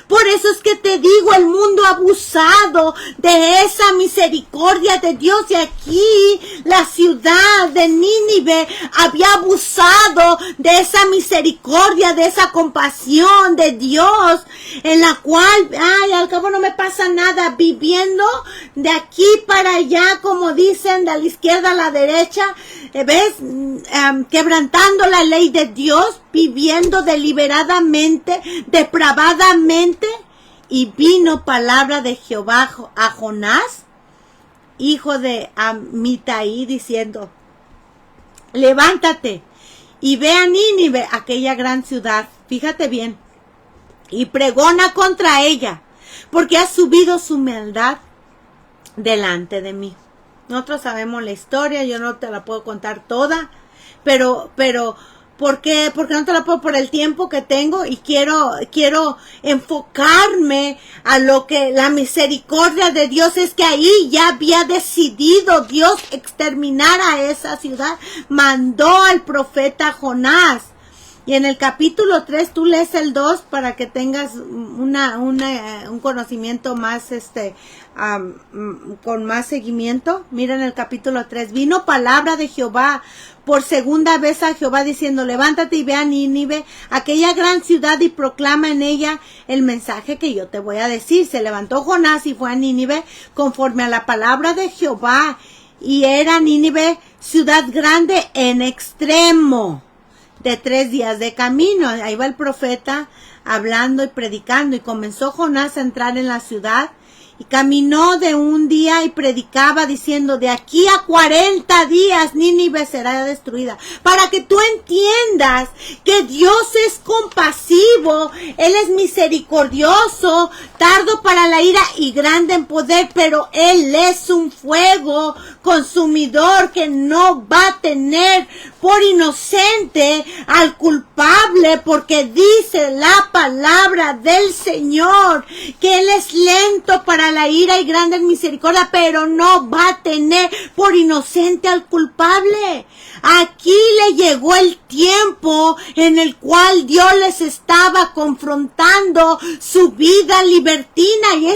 Por eso es que te digo, el mundo ha abusado de esa misericordia de Dios, y aquí la ciudad de Nínive había abusado de esa misericordia, de esa compasión de Dios, en la cual, al cabo no me pasa nada, viviendo de aquí para allá, como dicen, de la izquierda a la derecha, ¿ves? Quebrantando la ley de Dios, viviendo deliberadamente, depravadamente. Y vino palabra de Jehová a Jonás, hijo de Amitai, diciendo, levántate y ve a Nínive, aquella gran ciudad, fíjate bien, y pregona contra ella, porque ha subido su maldad delante de mí. Nosotros sabemos la historia, yo no te la puedo contar toda, pero ¿por qué? Porque no te la puedo por el tiempo que tengo, y quiero enfocarme a lo que la misericordia de Dios es, que ahí ya había decidido Dios exterminar a esa ciudad. Mandó al profeta Jonás. Y en el capítulo 3, tú lees el 2 para que tengas un conocimiento más, con más seguimiento. Mira en el capítulo 3, vino palabra de Jehová por segunda vez a Jehová diciendo, levántate y ve a Nínive, aquella gran ciudad, y proclama en ella el mensaje que yo te voy a decir. Se levantó Jonás y fue a Nínive conforme a la palabra de Jehová, y era Nínive ciudad grande en extremo. de 3 días de camino. Ahí va el profeta hablando y predicando, y comenzó Jonás a entrar en la ciudad, y caminó de un día y predicaba diciendo: de aquí a 40 días Nínive será destruida. Para que tú entiendas que Dios es compasivo, Él es misericordioso, tardo para la ira y grande en poder, pero Él es un fuego consumidor que no va a tener por inocente al culpable, porque dice la palabra del Señor que Él es lento para la ira y grande en misericordia, pero no va a tener por inocente al culpable. Aquí le llegó el tiempo en el cual Dios les estaba confrontando su vida libertina, y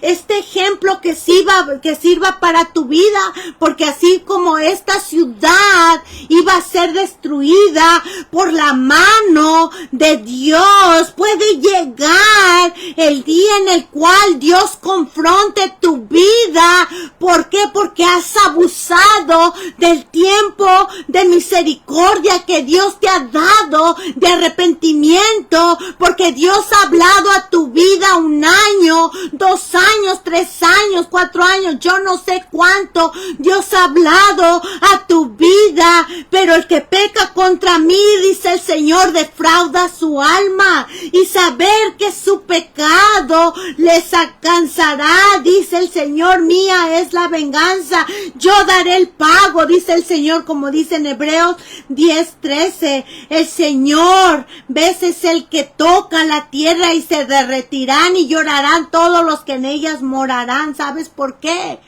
este ejemplo que sirva para tu vida, porque así como esta ciudad iba a ser destruida por la mano de Dios, puede llegar el día en el cual Dios confronte tu vida. ¿Por qué? Porque has abusado del tiempo de misericordia que Dios te ha dado, de arrepentimiento, porque Dios ha hablado a tu vida 1 año, 2 años, 3 años, 4 años, yo no sé cuánto Dios ha hablado a tu vida, pero el que peca contra mí, dice el Señor, defrauda su alma, y saber que su pecado les alcanzará, dice el Señor, mía es la venganza, yo daré el pago, dice el Señor, como dice en Hebreos 10:13, el Señor, ves, es el que toca la tierra y se derretirán y llorarán todos los que en ellas morarán. ¿Sabes por qué?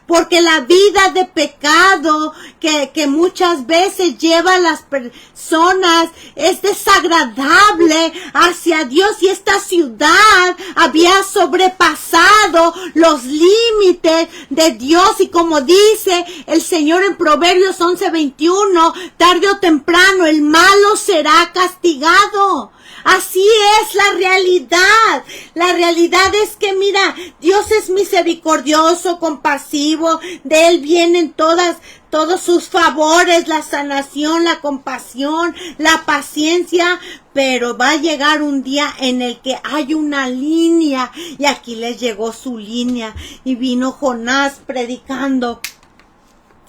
Porque la vida de pecado que muchas veces lleva a las personas es desagradable hacia Dios, y esta ciudad había sobrepasado los límites de Dios, y como dice el Señor en Proverbios 11:21, tarde o temprano el malo será castigado. Así es la realidad. La realidad es que, mira, Dios es misericordioso, compasivo. De Él vienen todos sus favores, la sanación, la compasión, la paciencia. Pero va a llegar un día en el que hay una línea. Y aquí les llegó su línea. Y vino Jonás predicando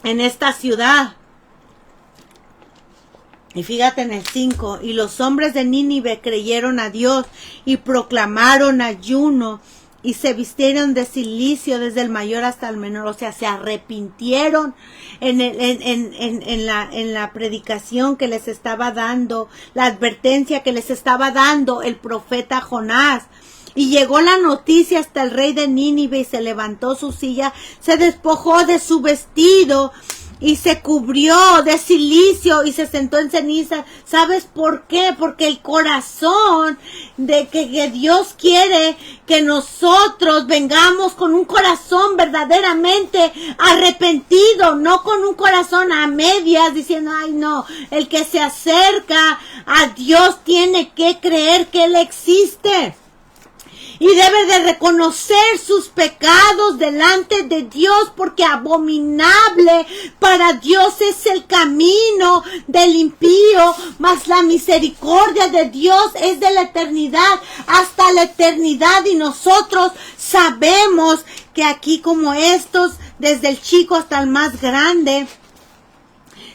en esta ciudad. Y fíjate en el 5, y los hombres de Nínive creyeron a Dios y proclamaron ayuno y se vistieron de cilicio desde el mayor hasta el menor. O sea, se arrepintieron en la predicación que les estaba dando, la advertencia que les estaba dando el profeta Jonás. Y llegó la noticia hasta el rey de Nínive, y se levantó su silla, se despojó de su vestido y se cubrió de cilicio y se sentó en ceniza. ¿Sabes por qué? Porque el corazón de que Dios quiere que nosotros vengamos con un corazón verdaderamente arrepentido, no con un corazón a medias diciendo, ay no, el que se acerca a Dios tiene que creer que Él existe. Y debe de reconocer sus pecados delante de Dios, porque abominable para Dios es el camino del impío, mas la misericordia de Dios es de la eternidad hasta la eternidad. Y nosotros sabemos que aquí, como estos, desde el chico hasta el más grande,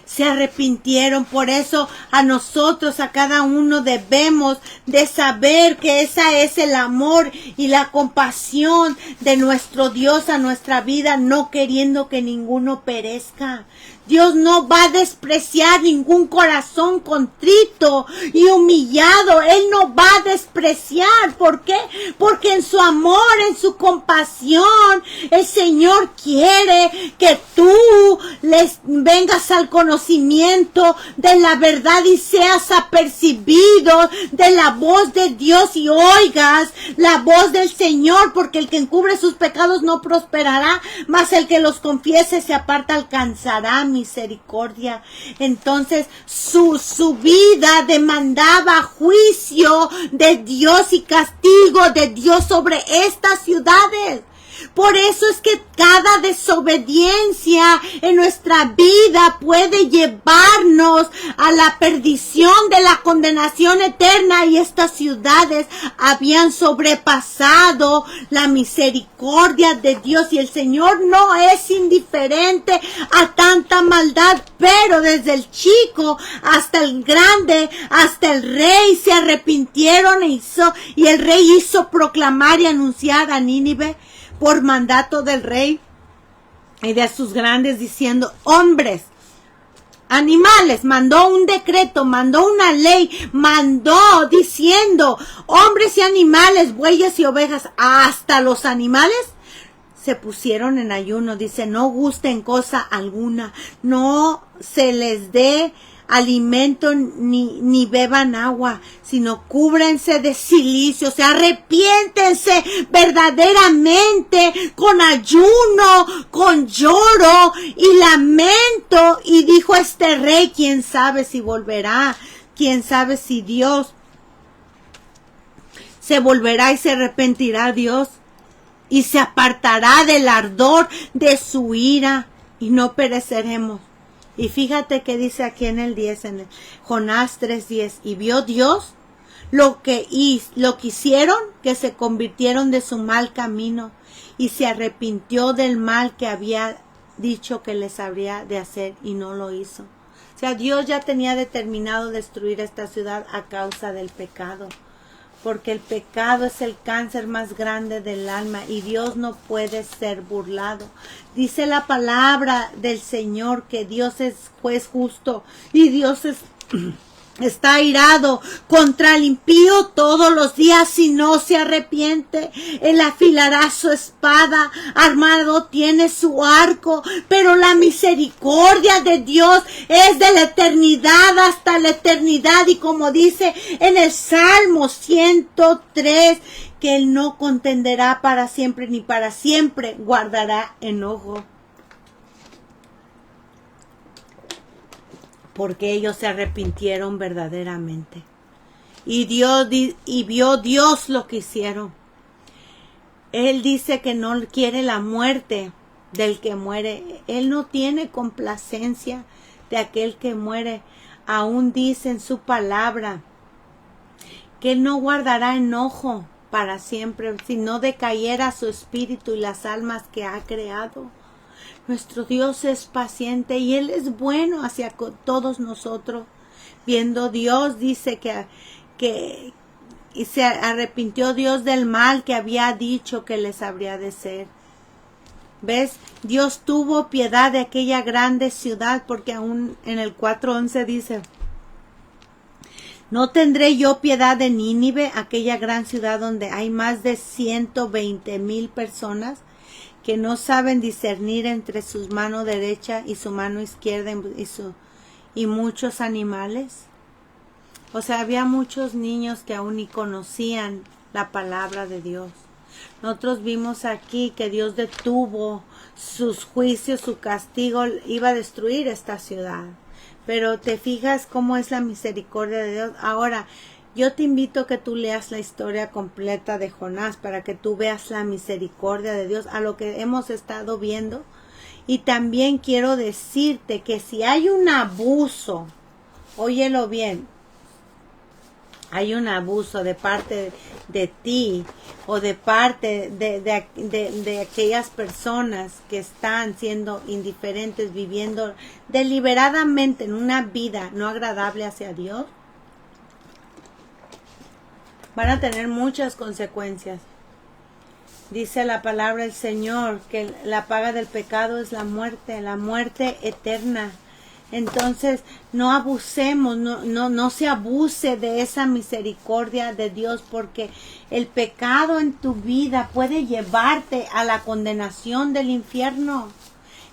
se arrepintieron. Por eso a nosotros, a cada uno, debemos de saber que esa es el amor y la compasión de nuestro Dios a nuestra vida, no queriendo que ninguno perezca. Dios no va a despreciar ningún corazón contrito y humillado. Él no va a despreciar. ¿Por qué? Porque en su amor, en su compasión, el Señor quiere que tú les vengas al conocimiento de la verdad y seas apercibido de la voz de Dios y oigas la voz del Señor, porque el que encubre sus pecados no prosperará, mas el que los confiese se aparta alcanzará misericordia. Entonces su vida demandaba juicio de Dios y castigo de Dios sobre estas ciudades. Por eso es que cada desobediencia en nuestra vida puede llevarnos a la perdición de la condenación eterna, y estas ciudades habían sobrepasado la misericordia de Dios, y el Señor no es indiferente a tanta maldad, pero desde el chico hasta el grande, hasta el rey se arrepintieron y el rey hizo proclamar y anunciar a Nínive por mandato del rey y de sus grandes, diciendo: hombres, animales, mandó un decreto, mandó una ley, mandó diciendo: hombres y animales, bueyes y ovejas, hasta los animales se pusieron en ayuno. Dice: no gusten cosa alguna, no se les dé alimento ni beban agua, sino cúbrense de cilicio. O sea, arrepiéntense verdaderamente, con ayuno, con lloro y lamento. Y dijo este rey: quién sabe si volverá, quién sabe si Dios se volverá y se arrepentirá Dios y se apartará del ardor de su ira, y no pereceremos. Y fíjate que dice aquí en el 10, en el Jonás 3:10, y vio Dios lo que hicieron, que se convirtieron de su mal camino, y se arrepintió del mal que había dicho que les habría de hacer, y no lo hizo. O sea, Dios ya tenía determinado destruir esta ciudad a causa del pecado, porque el pecado es el cáncer más grande del alma, y Dios no puede ser burlado. Dice la palabra del Señor que Dios es juez justo, y Dios está airado contra el impío todos los días si no se arrepiente. Él afilará su espada, armado tiene su arco, pero la misericordia de Dios es de la eternidad hasta la eternidad. Y como dice en el Salmo 103, que Él no contenderá para siempre, ni para siempre guardará enojo, porque ellos se arrepintieron verdaderamente. Y vio Dios lo que hicieron. Él dice que no quiere la muerte del que muere. Él no tiene complacencia de aquel que muere. Aún dice en su palabra que Él no guardará enojo para siempre, si no decayera su espíritu y las almas que ha creado. Nuestro Dios es paciente y Él es bueno hacia todos nosotros. Viendo Dios, dice que se arrepintió Dios del mal que había dicho que les habría de ser. ¿Ves? Dios tuvo piedad de aquella grande ciudad, porque aún en el 4:11 dice: ¿no tendré yo piedad de Nínive, aquella gran ciudad donde hay más de 120,000 personas que no saben discernir entre su mano derecha y su mano izquierda, y muchos animales? O sea, había muchos niños que aún ni conocían la palabra de Dios. Nosotros vimos aquí que Dios detuvo sus juicios, su castigo, iba a destruir esta ciudad. Pero te fijas cómo es la misericordia de Dios. Ahora, yo te invito a que tú leas la historia completa de Jonás para que tú veas la misericordia de Dios a lo que hemos estado viendo. Y también quiero decirte que si hay un abuso, óyelo bien, hay un abuso de parte de ti o de parte de aquellas personas que están siendo indiferentes, viviendo deliberadamente en una vida no agradable hacia Dios, van a tener muchas consecuencias. Dice la palabra del Señor que la paga del pecado es la muerte eterna. Entonces, no abusemos, no se abuse de esa misericordia de Dios, porque el pecado en tu vida puede llevarte a la condenación del infierno.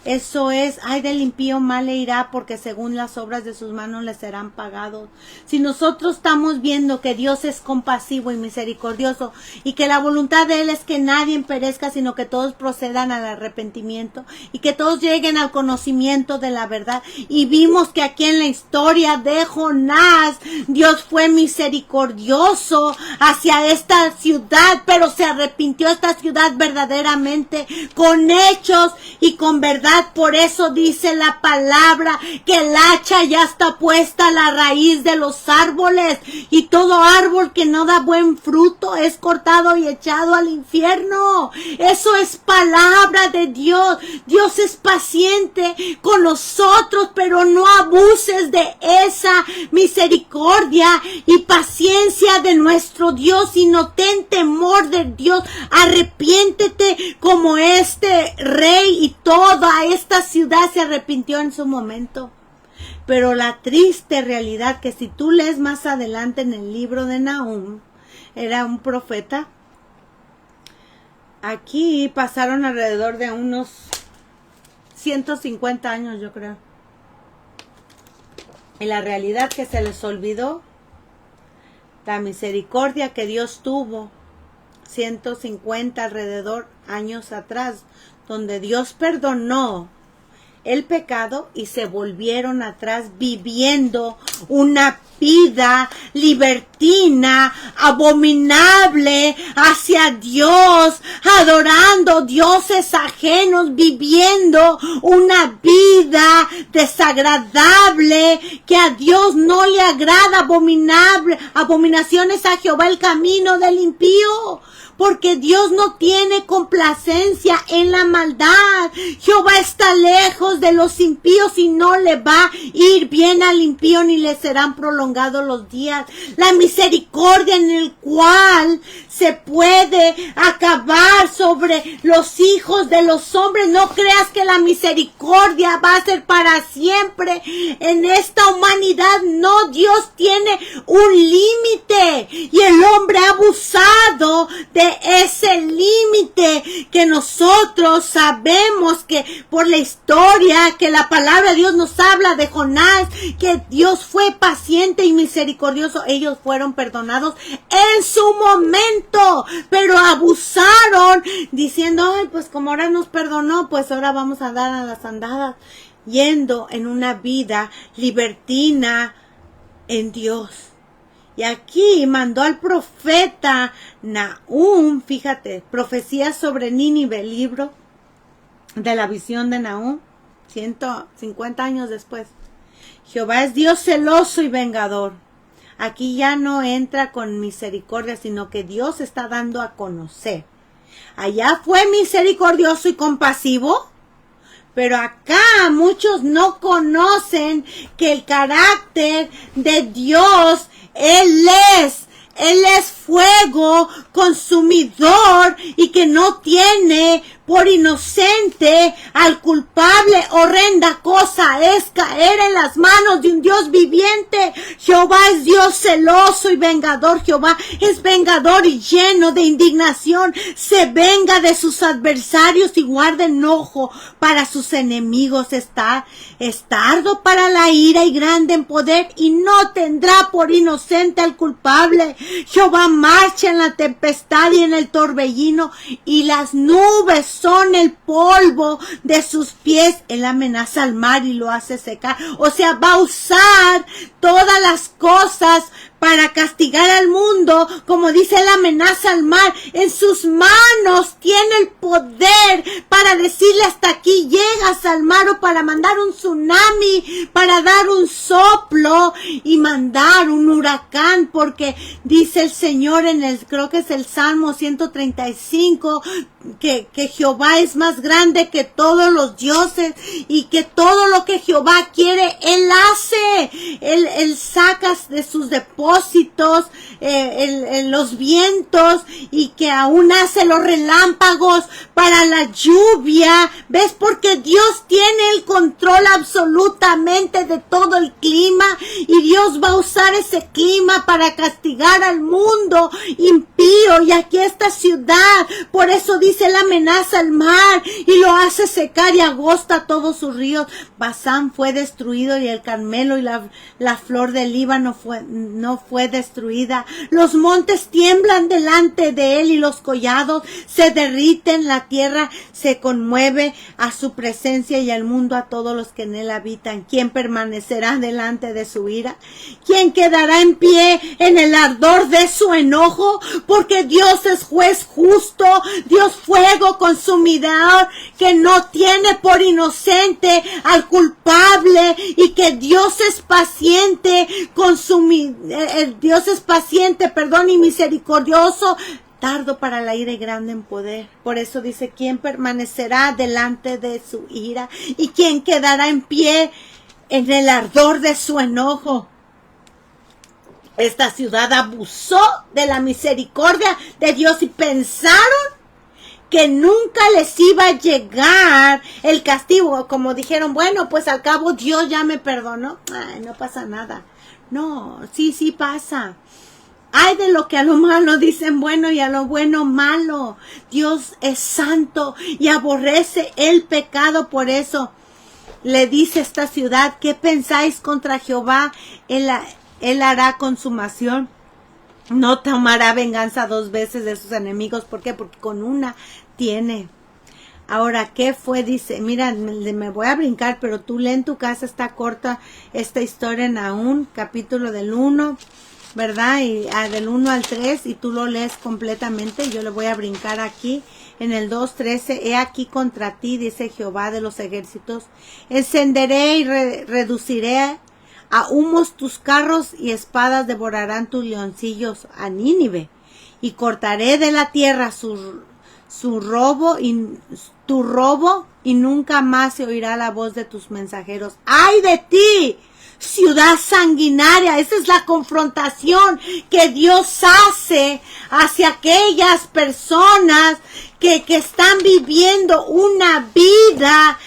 Eso es, ay del impío mal le irá, porque según las obras de sus manos le serán pagados. Si nosotros estamos viendo que Dios es compasivo y misericordioso y que la voluntad de Él es que nadie perezca, sino que todos procedan al arrepentimiento y que todos lleguen al conocimiento de la verdad. Y vimos que aquí en la historia de Jonás, Dios fue misericordioso hacia esta ciudad, pero se arrepintió esta ciudad verdaderamente con hechos y con verdad. Por eso dice la palabra que el hacha ya está puesta a la raíz de los árboles, y todo árbol que no da buen fruto es cortado y echado al infierno. Eso es palabra de Dios. Dios es paciente con nosotros, pero no abuses de esa misericordia y paciencia de nuestro Dios, sino ten temor de Dios. Arrepiéntete como este rey y toda esta ciudad se arrepintió en su momento. Pero la triste realidad que si tú lees más adelante en el libro de Nahum, era un profeta. Aquí pasaron alrededor de unos 150 años, yo creo. Y la realidad que se les olvidó la misericordia que Dios tuvo 150 alrededor años atrás, donde Dios perdonó el pecado y se volvieron atrás viviendo una vida libertina, abominable hacia Dios, adorando dioses ajenos, viviendo una vida desagradable que a Dios no le agrada. Abominable, abominaciones a Jehová el camino del impío, porque Dios no tiene complacencia en la maldad. Jehová está lejos de los impíos y no le va a ir bien al impío, ni le serán prolongados los días. La misericordia en el cual se puede acabar sobre los hijos de los hombres. No creas que la misericordia va a ser para siempre en esta humanidad. No, Dios tiene un límite y el hombre ha abusado de ese límite que nosotros sabemos que por la historia, que la palabra de Dios nos habla de Jonás, que Dios fue paciente y misericordioso. Ellos fueron perdonados en su momento, pero abusaron diciendo, ay, pues como ahora nos perdonó, pues ahora vamos a dar a las andadas, yendo en una vida libertina en Dios. Y aquí mandó al profeta Nahum, fíjate, profecías sobre Nínive, libro de la visión de Nahum, 150 años después. Jehová es Dios celoso y vengador. Aquí ya no entra con misericordia, sino que Dios está dando a conocer. Allá fue misericordioso y compasivo, pero acá muchos no conocen que el carácter de Dios, Él es fuego consumidor y que no tiene por inocente al culpable. Horrenda cosa es caer en las manos de un Dios viviente. Jehová es Dios celoso y vengador. Jehová es vengador y lleno de indignación. Se venga de sus adversarios y guarda enojo para sus enemigos. Es tardo para la ira y grande en poder y no tendrá por inocente al culpable. Jehová marcha en la tempestad y en el torbellino, y las nubes son el polvo de sus pies. Él amenaza al mar y lo hace secar. O sea, va a usar todas las cosas para castigar al mundo, como dice, él amenaza al mar. En sus manos tiene el poder para decirle hasta aquí llegas al mar, o para mandar un tsunami, para dar un soplo y mandar un huracán, porque dice el Señor creo que es el Salmo 135, que Jehová es más grande que todos los dioses y que todo lo que Jehová quiere, Él hace. Él saca de sus depósitos los vientos, y que aún hace los relámpagos para la lluvia. ¿Ves? Porque Dios tiene el control absolutamente de todo el clima, y Dios va a usar ese clima para castigar al mundo impío impío, y aquí esta ciudad, por eso dice, él amenaza el mar y lo hace secar y agosta todos sus ríos. Basán fue destruido y el Carmelo y la flor del Líbano no fue destruida. Los montes tiemblan delante de él y los collados se derriten, la tierra se conmueve a su presencia y el mundo a todos los que en él habitan. ¿Quién permanecerá delante de su ira? ¿Quién quedará en pie en el ardor de su enojo? Porque Dios es juez justo, Dios fuego consumidor, que no tiene por inocente al culpable, y que Dios es paciente, y misericordioso, tardo para la ira y grande en poder. Por eso dice, ¿quién permanecerá delante de su ira? ¿Y quién quedará en pie en el ardor de su enojo? Esta ciudad abusó de la misericordia de Dios y pensaron que nunca les iba a llegar el castigo. Como dijeron, bueno, pues al cabo Dios ya me perdonó. Ay, no pasa nada. No, sí pasa. Ay de lo que a lo malo dicen bueno y a lo bueno malo. Dios es santo y aborrece el pecado. Por eso le dice a esta ciudad, ¿qué pensáis contra Jehová? Él hará consumación. No tomará venganza 2 veces de sus enemigos. ¿Por qué? Porque con una tiene. Ahora, ¿qué fue? Dice, mira, me voy a brincar, pero tú lee en tu casa, está corta esta historia en Nahum, capítulo del 1, ¿verdad? Y del 1 al 3, y tú lo lees completamente. Yo le voy a brincar aquí en el 2:13. He aquí contra ti, dice Jehová de los ejércitos, encenderé y reduciré a humos tus carros, y espadas devorarán tus leoncillos a Nínive, y cortaré de la tierra tu robo, y nunca más se oirá la voz de tus mensajeros. ¡Ay de ti, ciudad sanguinaria! Esa es la confrontación que Dios hace hacia aquellas personas que están viviendo una vida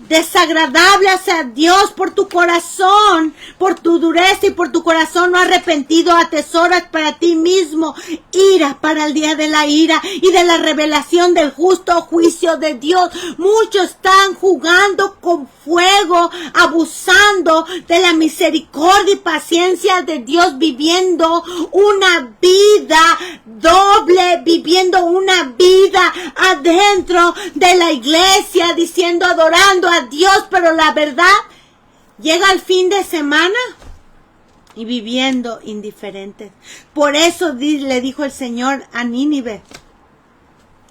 desagradable hacia Dios por tu corazón, por tu dureza, y por tu corazón no arrepentido atesoras para ti mismo ira para el día de la ira y de la revelación del justo juicio de Dios. Muchos están jugando con fuego, abusando de la misericordia y paciencia de Dios, viviendo una vida doble, viviendo una vida adentro de la iglesia, diciendo, adorando a Dios, pero la verdad, llega el fin de semana y viviendo indiferentes. Por eso le dijo el Señor a Nínive,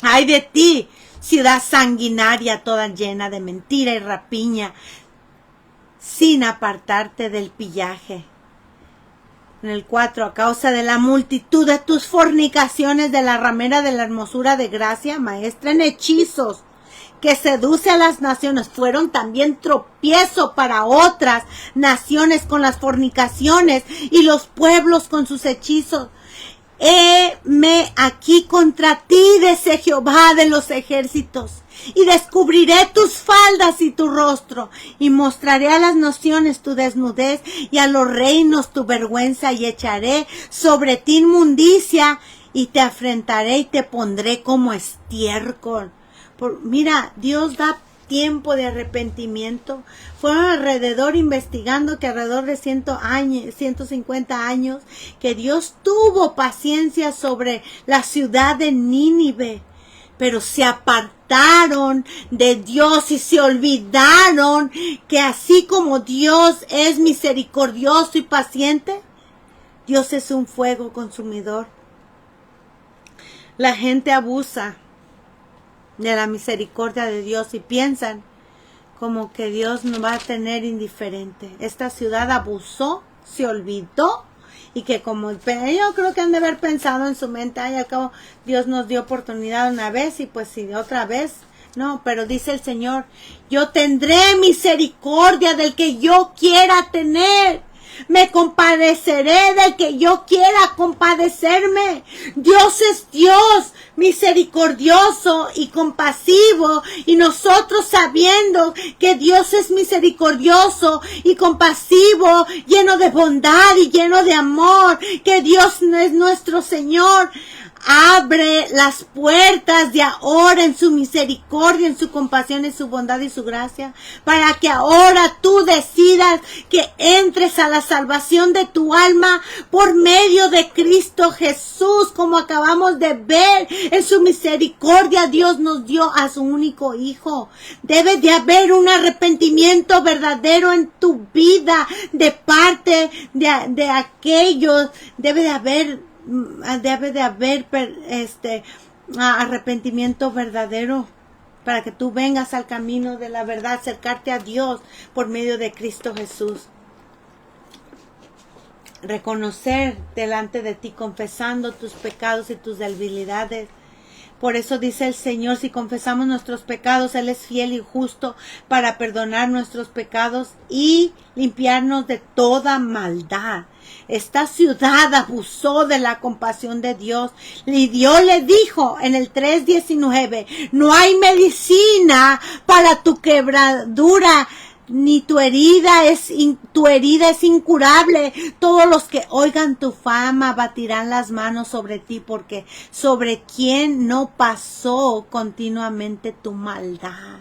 ay de ti, ciudad sanguinaria, toda llena de mentira y rapiña, sin apartarte del pillaje. En el 4, a causa de la multitud de tus fornicaciones, de la ramera de la hermosura de gracia, maestra en hechizos, que seduce a las naciones, fueron también tropiezo para otras naciones con las fornicaciones, y los pueblos con sus hechizos. Heme aquí contra ti, dice Jehová de los ejércitos, y descubriré tus faldas y tu rostro, y mostraré a las naciones tu desnudez, y a los reinos tu vergüenza, y echaré sobre ti inmundicia, y te afrentaré y te pondré como estiércol. Mira, Dios da tiempo de arrepentimiento. Fueron alrededor, investigando, que alrededor de 150 años, que Dios tuvo paciencia sobre la ciudad de Nínive, pero se apartaron de Dios y se olvidaron que así como Dios es misericordioso y paciente, Dios es un fuego consumidor. La gente abusa de la misericordia de Dios y piensan como que Dios no va a tener indiferente. Esta ciudad abusó, se olvidó, y que como yo creo que han de haber pensado en su mente, ay, al cabo Dios nos dio oportunidad una vez y pues si otra vez, no, pero dice el Señor, yo tendré misericordia del que yo quiera tener. Me compadeceré del que yo quiera compadecerme. Dios es Dios misericordioso y compasivo, y nosotros sabiendo que Dios es misericordioso y compasivo, lleno de bondad y lleno de amor, que Dios es nuestro Señor, Abre las puertas de ahora en su misericordia, en su compasión, en su bondad y su gracia, para que ahora tú decidas que entres a la salvación de tu alma por medio de Cristo Jesús, como acabamos de ver. En su misericordia Dios nos dio a su único Hijo. Debe de haber un arrepentimiento verdadero en tu vida de parte de aquellos. Debe de haber arrepentimiento verdadero para que tú vengas al camino de la verdad, acercarte a Dios por medio de Cristo Jesús. Reconocer delante de ti, confesando tus pecados y tus debilidades. Por eso dice el Señor, si confesamos nuestros pecados, Él es fiel y justo para perdonar nuestros pecados y limpiarnos de toda maldad. Esta ciudad abusó de la compasión de Dios. Y Dios le dijo en el 3:19, no hay medicina para tu quebradura, ni tu herida es incurable. Todos los que oigan tu fama batirán las manos sobre ti, porque sobre quien no pasó continuamente tu maldad.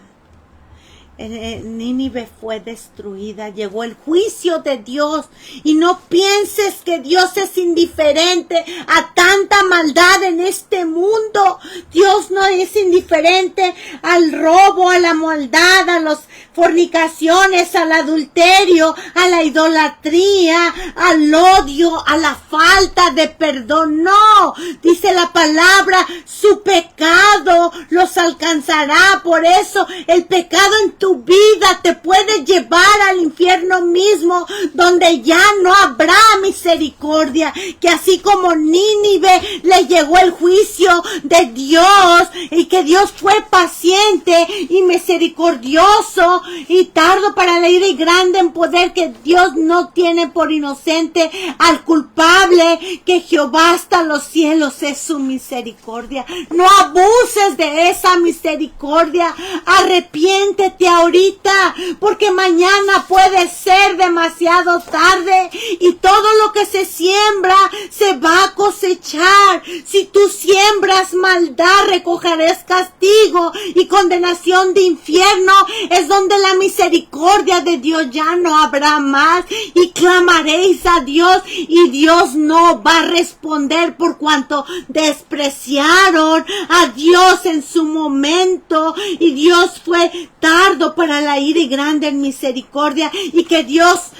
Nínive fue destruida, llegó el juicio de Dios, y no pienses que Dios es indiferente a tanta maldad en este mundo. Dios no es indiferente al robo, a la maldad, a las fornicaciones, al adulterio, a la idolatría, al odio, a la falta de perdón. No, dice la palabra, su pecado los alcanzará. Por eso el pecado en tu vida te puede llevar al infierno mismo, donde ya no habrá misericordia. Que así como Nínive le llegó el juicio de Dios, y que Dios fue paciente y misericordioso y tardo para la ira y grande en poder, que Dios no tiene por inocente al culpable, que Jehová hasta los cielos es su misericordia. No abuses de esa misericordia. Arrepiéntete ahorita, porque mañana puede ser demasiado tarde, y todo lo que se siembra se va a cosechar. Si tú siembras maldad, recogerás castigo y condenación de infierno. Es donde la misericordia de Dios ya no habrá más, y clamaréis a Dios y Dios no va a responder, por cuanto despreciaron a Dios en su momento, y Dios fue tardo para la ira y grande en misericordia, y que Dios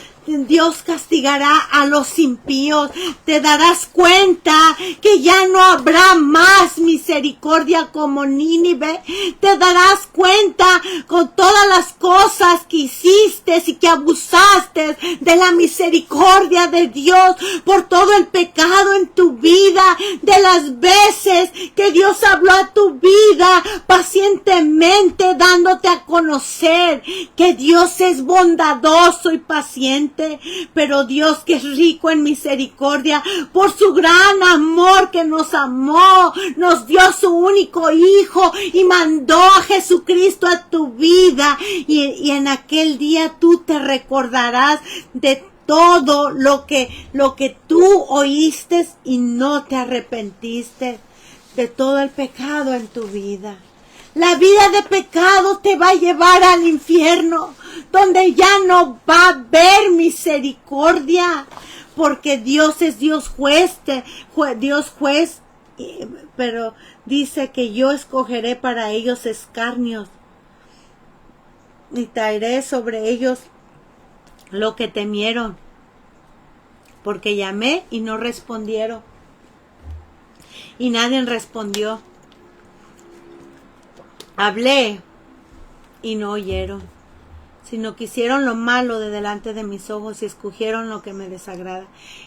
castigará a los impíos. Te darás cuenta que ya no habrá más misericordia como Nínive. Te darás cuenta con todas las cosas que hiciste y que abusaste de la misericordia de Dios, por todo el pecado en tu vida, de las veces que Dios habló a tu vida pacientemente, dándote a conocer que Dios es bondadoso y paciente. Pero Dios, que es rico en misericordia, por su gran amor que nos amó, nos dio a su único Hijo y mandó a Jesucristo a tu vida, y en aquel día tú te recordarás de todo lo que tú oíste y no te arrepentiste, de todo el pecado en tu vida. La vida de pecado te va a llevar al infierno, donde ya no va a haber misericordia, porque Dios es Dios juez, pero dice que yo escogeré para ellos escarnios, y traeré sobre ellos lo que temieron, porque llamé y no respondieron, y nadie respondió. Hablé y no oyeron, sino que hicieron lo malo de delante de mis ojos y escogieron lo que me desagrada.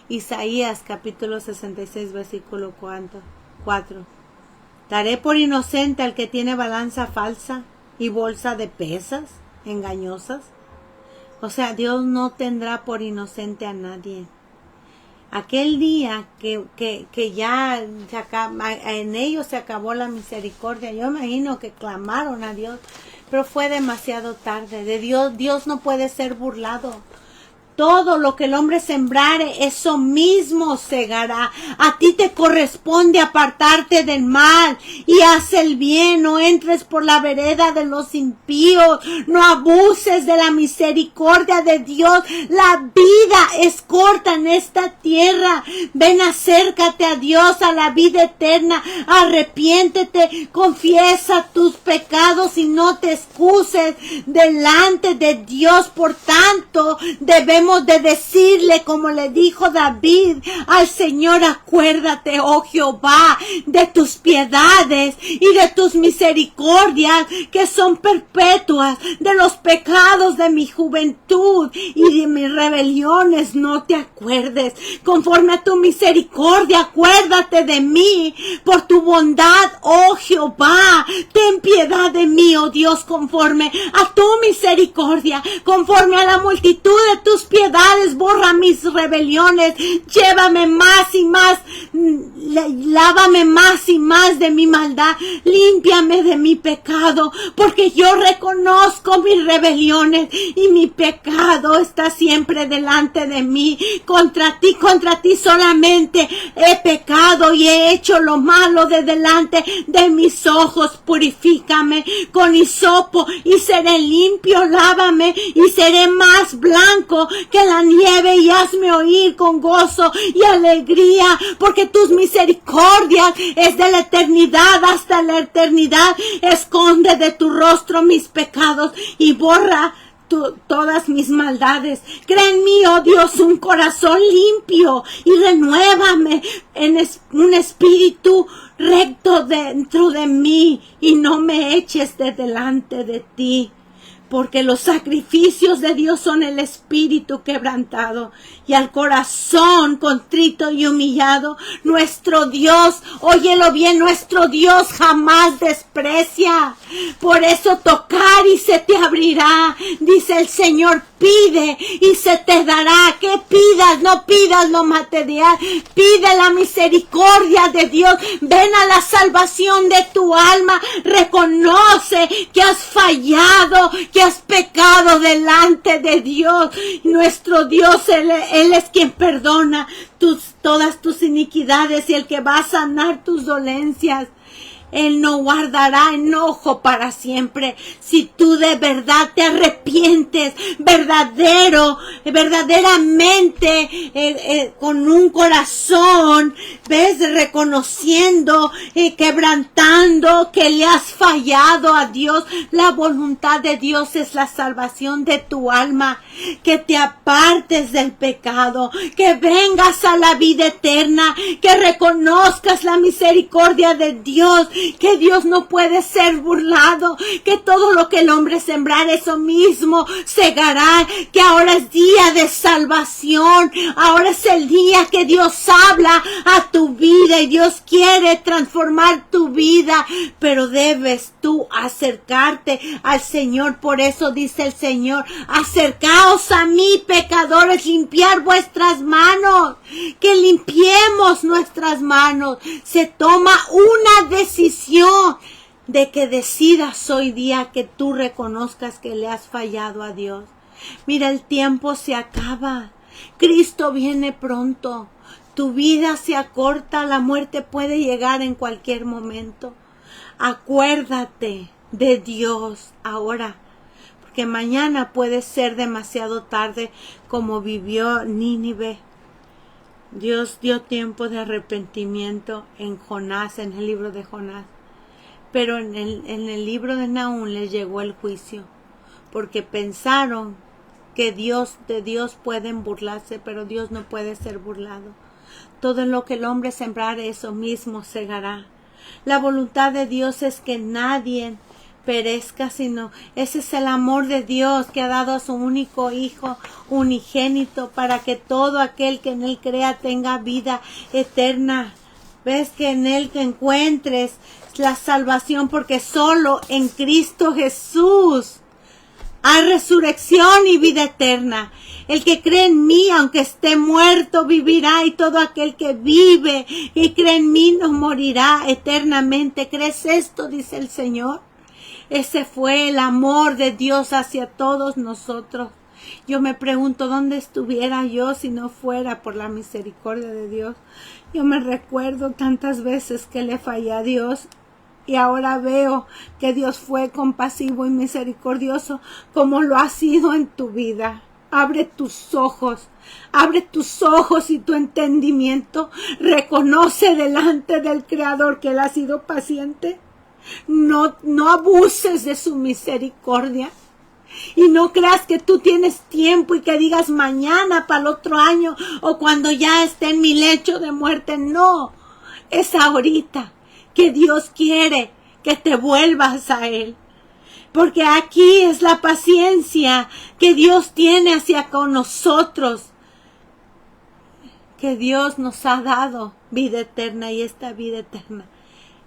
Isaías capítulo 66 versículo 4. Daré por inocente al que tiene balanza falsa y bolsa de pesas engañosas. O sea, Dios no tendrá por inocente a nadie. Aquel día que ya en ellos se acabó la misericordia, yo imagino que clamaron a Dios, pero fue demasiado tarde. De Dios no puede ser burlado. todo lo que el hombre sembrare, eso mismo segará. A ti te corresponde apartarte del mal y haz el bien. No entres por la vereda de los impíos. No abuses de la misericordia de Dios. La vida es corta en esta tierra. Ven, acércate a Dios, a la vida eterna. Arrepiéntete, confiesa tus pecados y no te excuses delante de Dios. Por tanto, debemos de decirle, como le dijo David al Señor: acuérdate, oh Jehová, de tus piedades y de tus misericordias que son perpetuas, de los pecados de mi juventud y de mis rebeliones no te acuerdes. Conforme a tu misericordia, acuérdate de mí por tu bondad, oh Jehová. Ten piedad de mí, oh Dios, conforme a tu misericordia, conforme a la multitud de tus piedades, borra mis rebeliones, llévame más y más, lávame más y más de mi maldad, límpiame de mi pecado, porque yo reconozco mis rebeliones y mi pecado está siempre delante de mí. Contra ti solamente he pecado y he hecho lo malo de delante de mis ojos. Purifícame con hisopo y seré limpio, lávame y seré más blanco que la nieve, y hazme oír con gozo y alegría, porque tus misericordias es de la eternidad hasta la eternidad. Esconde de tu rostro mis pecados y borra todas mis maldades. Crea en mí, oh Dios, un corazón limpio y renuévame en un espíritu recto dentro de mí, y no me eches de delante de ti. Porque los sacrificios de Dios son el espíritu quebrantado, y al corazón contrito y humillado, nuestro Dios, óyelo bien, nuestro Dios jamás desprecia. Por eso tocar y se te abrirá, dice el Señor. Pide y se te dará. Que pidas, no pidas lo material, pide la misericordia de Dios. Ven a la salvación de tu alma, reconoce que has fallado, que has pecado delante de Dios. Nuestro Dios, Él es quien perdona todas tus iniquidades y el que va a sanar tus dolencias. Él no guardará enojo para siempre. Si tú de verdad te arrepientes, verdaderamente, con un corazón, ves, reconociendo, quebrantando que le has fallado a Dios. La voluntad de Dios es la salvación de tu alma. Que te apartes del pecado, que vengas a la vida eterna, que reconozcas la misericordia de Dios, que Dios no puede ser burlado, que todo lo que el hombre sembrar, eso mismo segará, que ahora es día de salvación, ahora es el día que Dios habla a tu vida y Dios quiere transformar tu vida, pero debes tú acercarte al Señor. Por eso dice el Señor: acercaos a mí, pecadores, limpiar vuestras manos. Que limpiemos nuestras manos. Se toma una decisión de que decidas hoy día que tú reconozcas que le has fallado a Dios. Mira, el tiempo se acaba. Cristo viene pronto. Tu vida se acorta. La muerte puede llegar en cualquier momento. Acuérdate de Dios ahora, porque mañana puede ser demasiado tarde, como vivió Nínive. Dios dio tiempo de arrepentimiento en Jonás, en el libro de Jonás. Pero en el libro de Nahum les llegó el juicio, porque pensaron que de Dios pueden burlarse, pero Dios no puede ser burlado. Todo lo que el hombre sembrare, eso mismo segará. La voluntad de Dios es que nadie perezca, sino ese es el amor de Dios, que ha dado a su único Hijo unigénito, para que todo aquel que en Él crea tenga vida eterna. Ves, que en Él te encuentres la salvación, porque solo en Cristo Jesús hay resurrección y vida eterna. El que cree en mí, aunque esté muerto, vivirá, y todo aquel que vive y cree en mí no morirá eternamente. ¿Crees esto? Dice el Señor. Ese fue el amor de Dios hacia todos nosotros. Yo me pregunto dónde estuviera yo si no fuera por la misericordia de Dios. Yo me recuerdo tantas veces que le fallé a Dios y ahora veo que Dios fue compasivo y misericordioso como lo ha sido en tu vida. Abre tus ojos y tu entendimiento. Reconoce delante del Creador que Él ha sido paciente. No abuses de su misericordia. Y no creas que tú tienes tiempo y que digas mañana para el otro año o cuando ya esté en mi lecho de muerte. No, es ahorita que Dios quiere que te vuelvas a Él. Porque aquí es la paciencia que Dios tiene hacia con nosotros. Que Dios nos ha dado vida eterna y esta vida eterna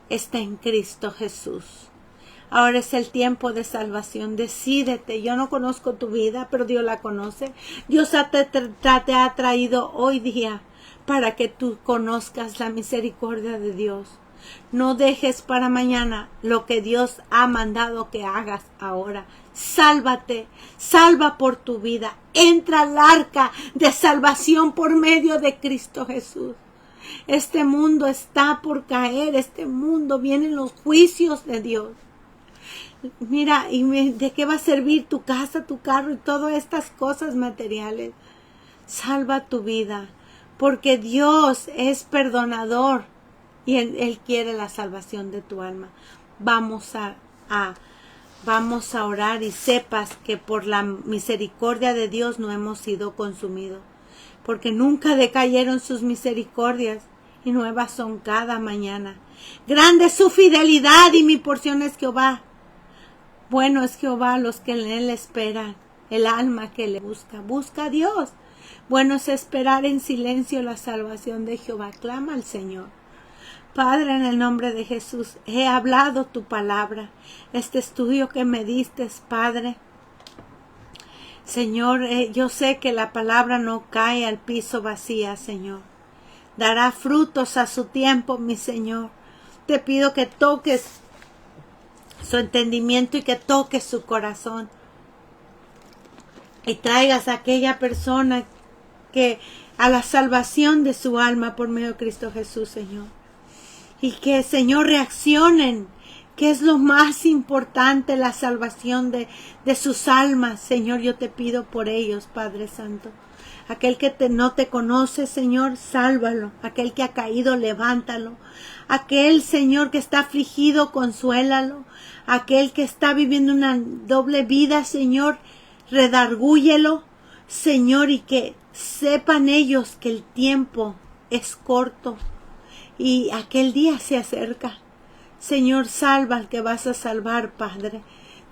está en Cristo Jesús. Ahora es el tiempo de salvación. Decídete. Yo no conozco tu vida, pero Dios la conoce. Dios te ha traído hoy día para que tú conozcas la misericordia de Dios. No dejes para mañana lo que Dios ha mandado que hagas ahora. Sálvate, salva por tu vida. Entra al arca de salvación por medio de Cristo Jesús. Este mundo está por caer, este mundo vienen los juicios de Dios. Mira, ¿de qué va a servir tu casa, tu carro y todas estas cosas materiales? Salva tu vida, porque Dios es perdonador y Él quiere la salvación de tu alma. Vamos a orar y sepas que por la misericordia de Dios no hemos sido consumidos, porque nunca decayeron sus misericordias y nuevas son cada mañana. Grande es su fidelidad y mi porción es Jehová. Bueno es Jehová a los que en Él esperan, el alma que le busca. Busca a Dios. Bueno es esperar en silencio la salvación de Jehová. Clama al Señor. Padre, en el nombre de Jesús, he hablado tu palabra. Este estudio que me diste, Padre. Señor, yo sé que la palabra no cae al piso vacía, Señor. Dará frutos a su tiempo, mi Señor. Te pido que toques su entendimiento y que toques su corazón. Y traigas a aquella persona que a la salvación de su alma por medio de Cristo Jesús, Señor. Y que, Señor, reaccionen, que es lo más importante, la salvación de sus almas. Señor, yo te pido por ellos, Padre Santo. Aquel que no te conoce, Señor, sálvalo. Aquel que ha caído, levántalo. Aquel, Señor, que está afligido, consuélalo. Aquel que está viviendo una doble vida, Señor, redargúyelo, Señor, y que sepan ellos que el tiempo es corto y aquel día se acerca. Señor, salva al que vas a salvar, Padre.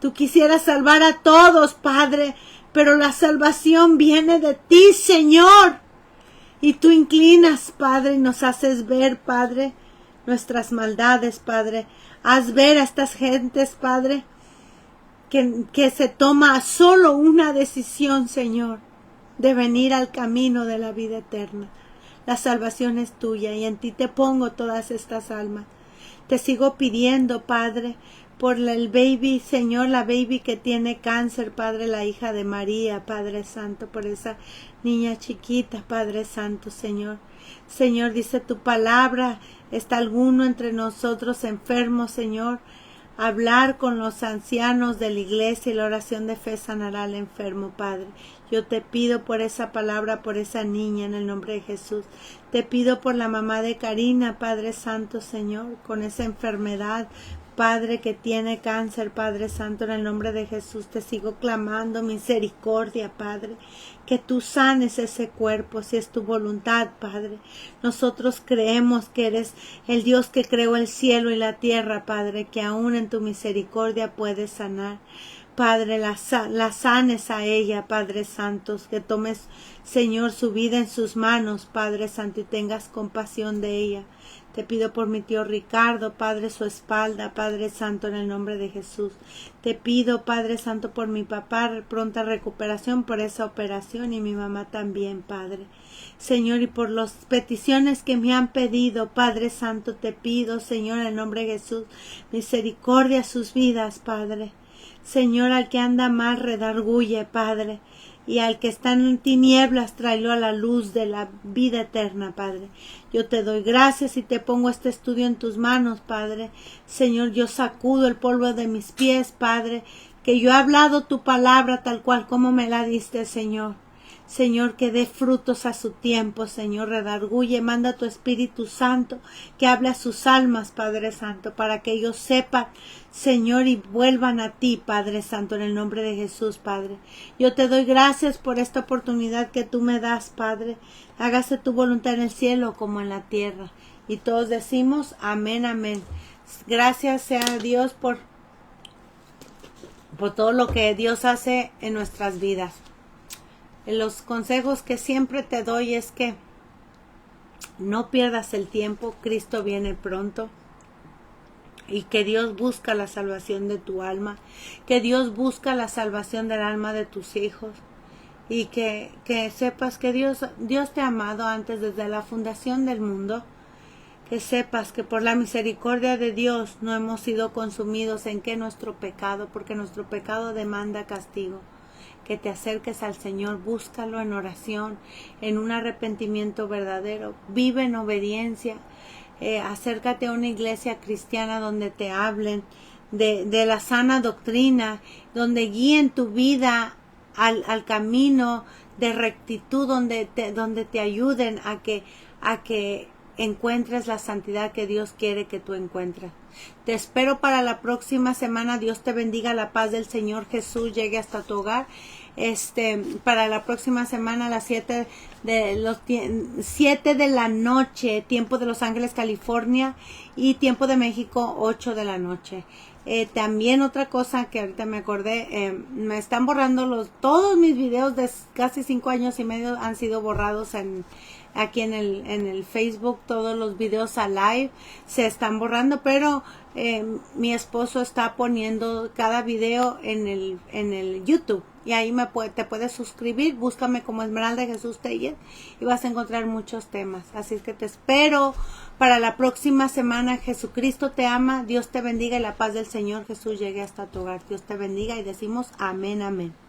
Tú quisieras salvar a todos, Padre, pero la salvación viene de ti, Señor. Y tú inclinas, Padre, y nos haces ver, Padre, nuestras maldades, Padre. Haz ver a estas gentes, Padre, que se toma solo una decisión, Señor, de venir al camino de la vida eterna. La salvación es tuya y en ti te pongo todas estas almas. Te sigo pidiendo, Padre, por el baby, Señor, la baby que tiene cáncer, Padre, la hija de María, Padre Santo, por esa niña chiquita, Padre Santo, Señor. Señor, dice tu palabra, ¿está alguno entre nosotros enfermo, Señor? Hablar con los ancianos de la iglesia y la oración de fe sanará al enfermo, Padre. Yo te pido por esa palabra, por esa niña, en el nombre de Jesús. Te pido por la mamá de Karina, Padre Santo, Señor, con esa enfermedad, Padre, que tiene cáncer, Padre Santo, en el nombre de Jesús. Te sigo clamando misericordia, Padre, que tú sanes ese cuerpo, si es tu voluntad, Padre. Nosotros creemos que eres el Dios que creó el cielo y la tierra, Padre, que aún en tu misericordia puedes sanar. Padre, la sanes a ella, Padre Santo, que tomes, Señor, su vida en sus manos, Padre Santo, y tengas compasión de ella. Te pido por mi tío Ricardo, Padre, su espalda, Padre Santo, en el nombre de Jesús. Te pido, Padre Santo, por mi papá, pronta recuperación por esa operación y mi mamá también, Padre. Señor, y por las peticiones que me han pedido, Padre Santo, te pido, Señor, en el nombre de Jesús, misericordia a sus vidas, Padre. Señor, al que anda mal, redarguye, Padre. y al que está en tinieblas, tráelo a la luz de la vida eterna, Padre. Yo te doy gracias y te pongo este estudio en tus manos, Padre. Señor, yo sacudo el polvo de mis pies, Padre, que yo he hablado tu palabra tal cual como me la diste, Señor. Señor, que dé frutos a su tiempo, Señor, redarguye, manda a tu Espíritu Santo, que hable a sus almas, Padre Santo, para que ellos sepan, Señor, y vuelvan a ti, Padre Santo, en el nombre de Jesús, Padre. Yo te doy gracias por esta oportunidad que tú me das, Padre. Hágase tu voluntad en el cielo como en la tierra. Y todos decimos, amén, amén. Gracias sea a Dios por todo lo que Dios hace en nuestras vidas. Los consejos que siempre te doy es que no pierdas el tiempo, Cristo viene pronto, y que Dios busca la salvación de tu alma, que Dios busca la salvación del alma de tus hijos, y que sepas que Dios te ha amado antes desde la fundación del mundo, que sepas que por la misericordia de Dios no hemos sido consumidos en que nuestro pecado, porque nuestro pecado demanda castigo. Que te acerques al Señor, búscalo en oración, en un arrepentimiento verdadero, vive en obediencia, acércate a una iglesia cristiana donde te hablen de la sana doctrina, donde guíen tu vida al camino de rectitud, donde te ayuden a que encuentres la santidad que Dios quiere que tú encuentres. Te espero para la próxima semana. Dios te bendiga. La paz del Señor Jesús llegue hasta tu hogar. Para la próxima semana a las 7 de la noche, tiempo de Los Ángeles, California, y tiempo de México, 8 de la noche. También otra cosa que ahorita me acordé, me están borrando todos mis videos de casi 5 años y medio han sido borrados aquí en el Facebook. Todos los videos a live se están borrando, pero mi esposo está poniendo cada video en el YouTube, y ahí te puedes suscribir. Búscame como Esmeralda Jesús Tellez y vas a encontrar muchos temas. Así es que te espero para la próxima semana. Jesucristo te ama, Dios te bendiga y la paz del Señor Jesús llegue hasta tu hogar. Dios te bendiga y decimos amén, amén.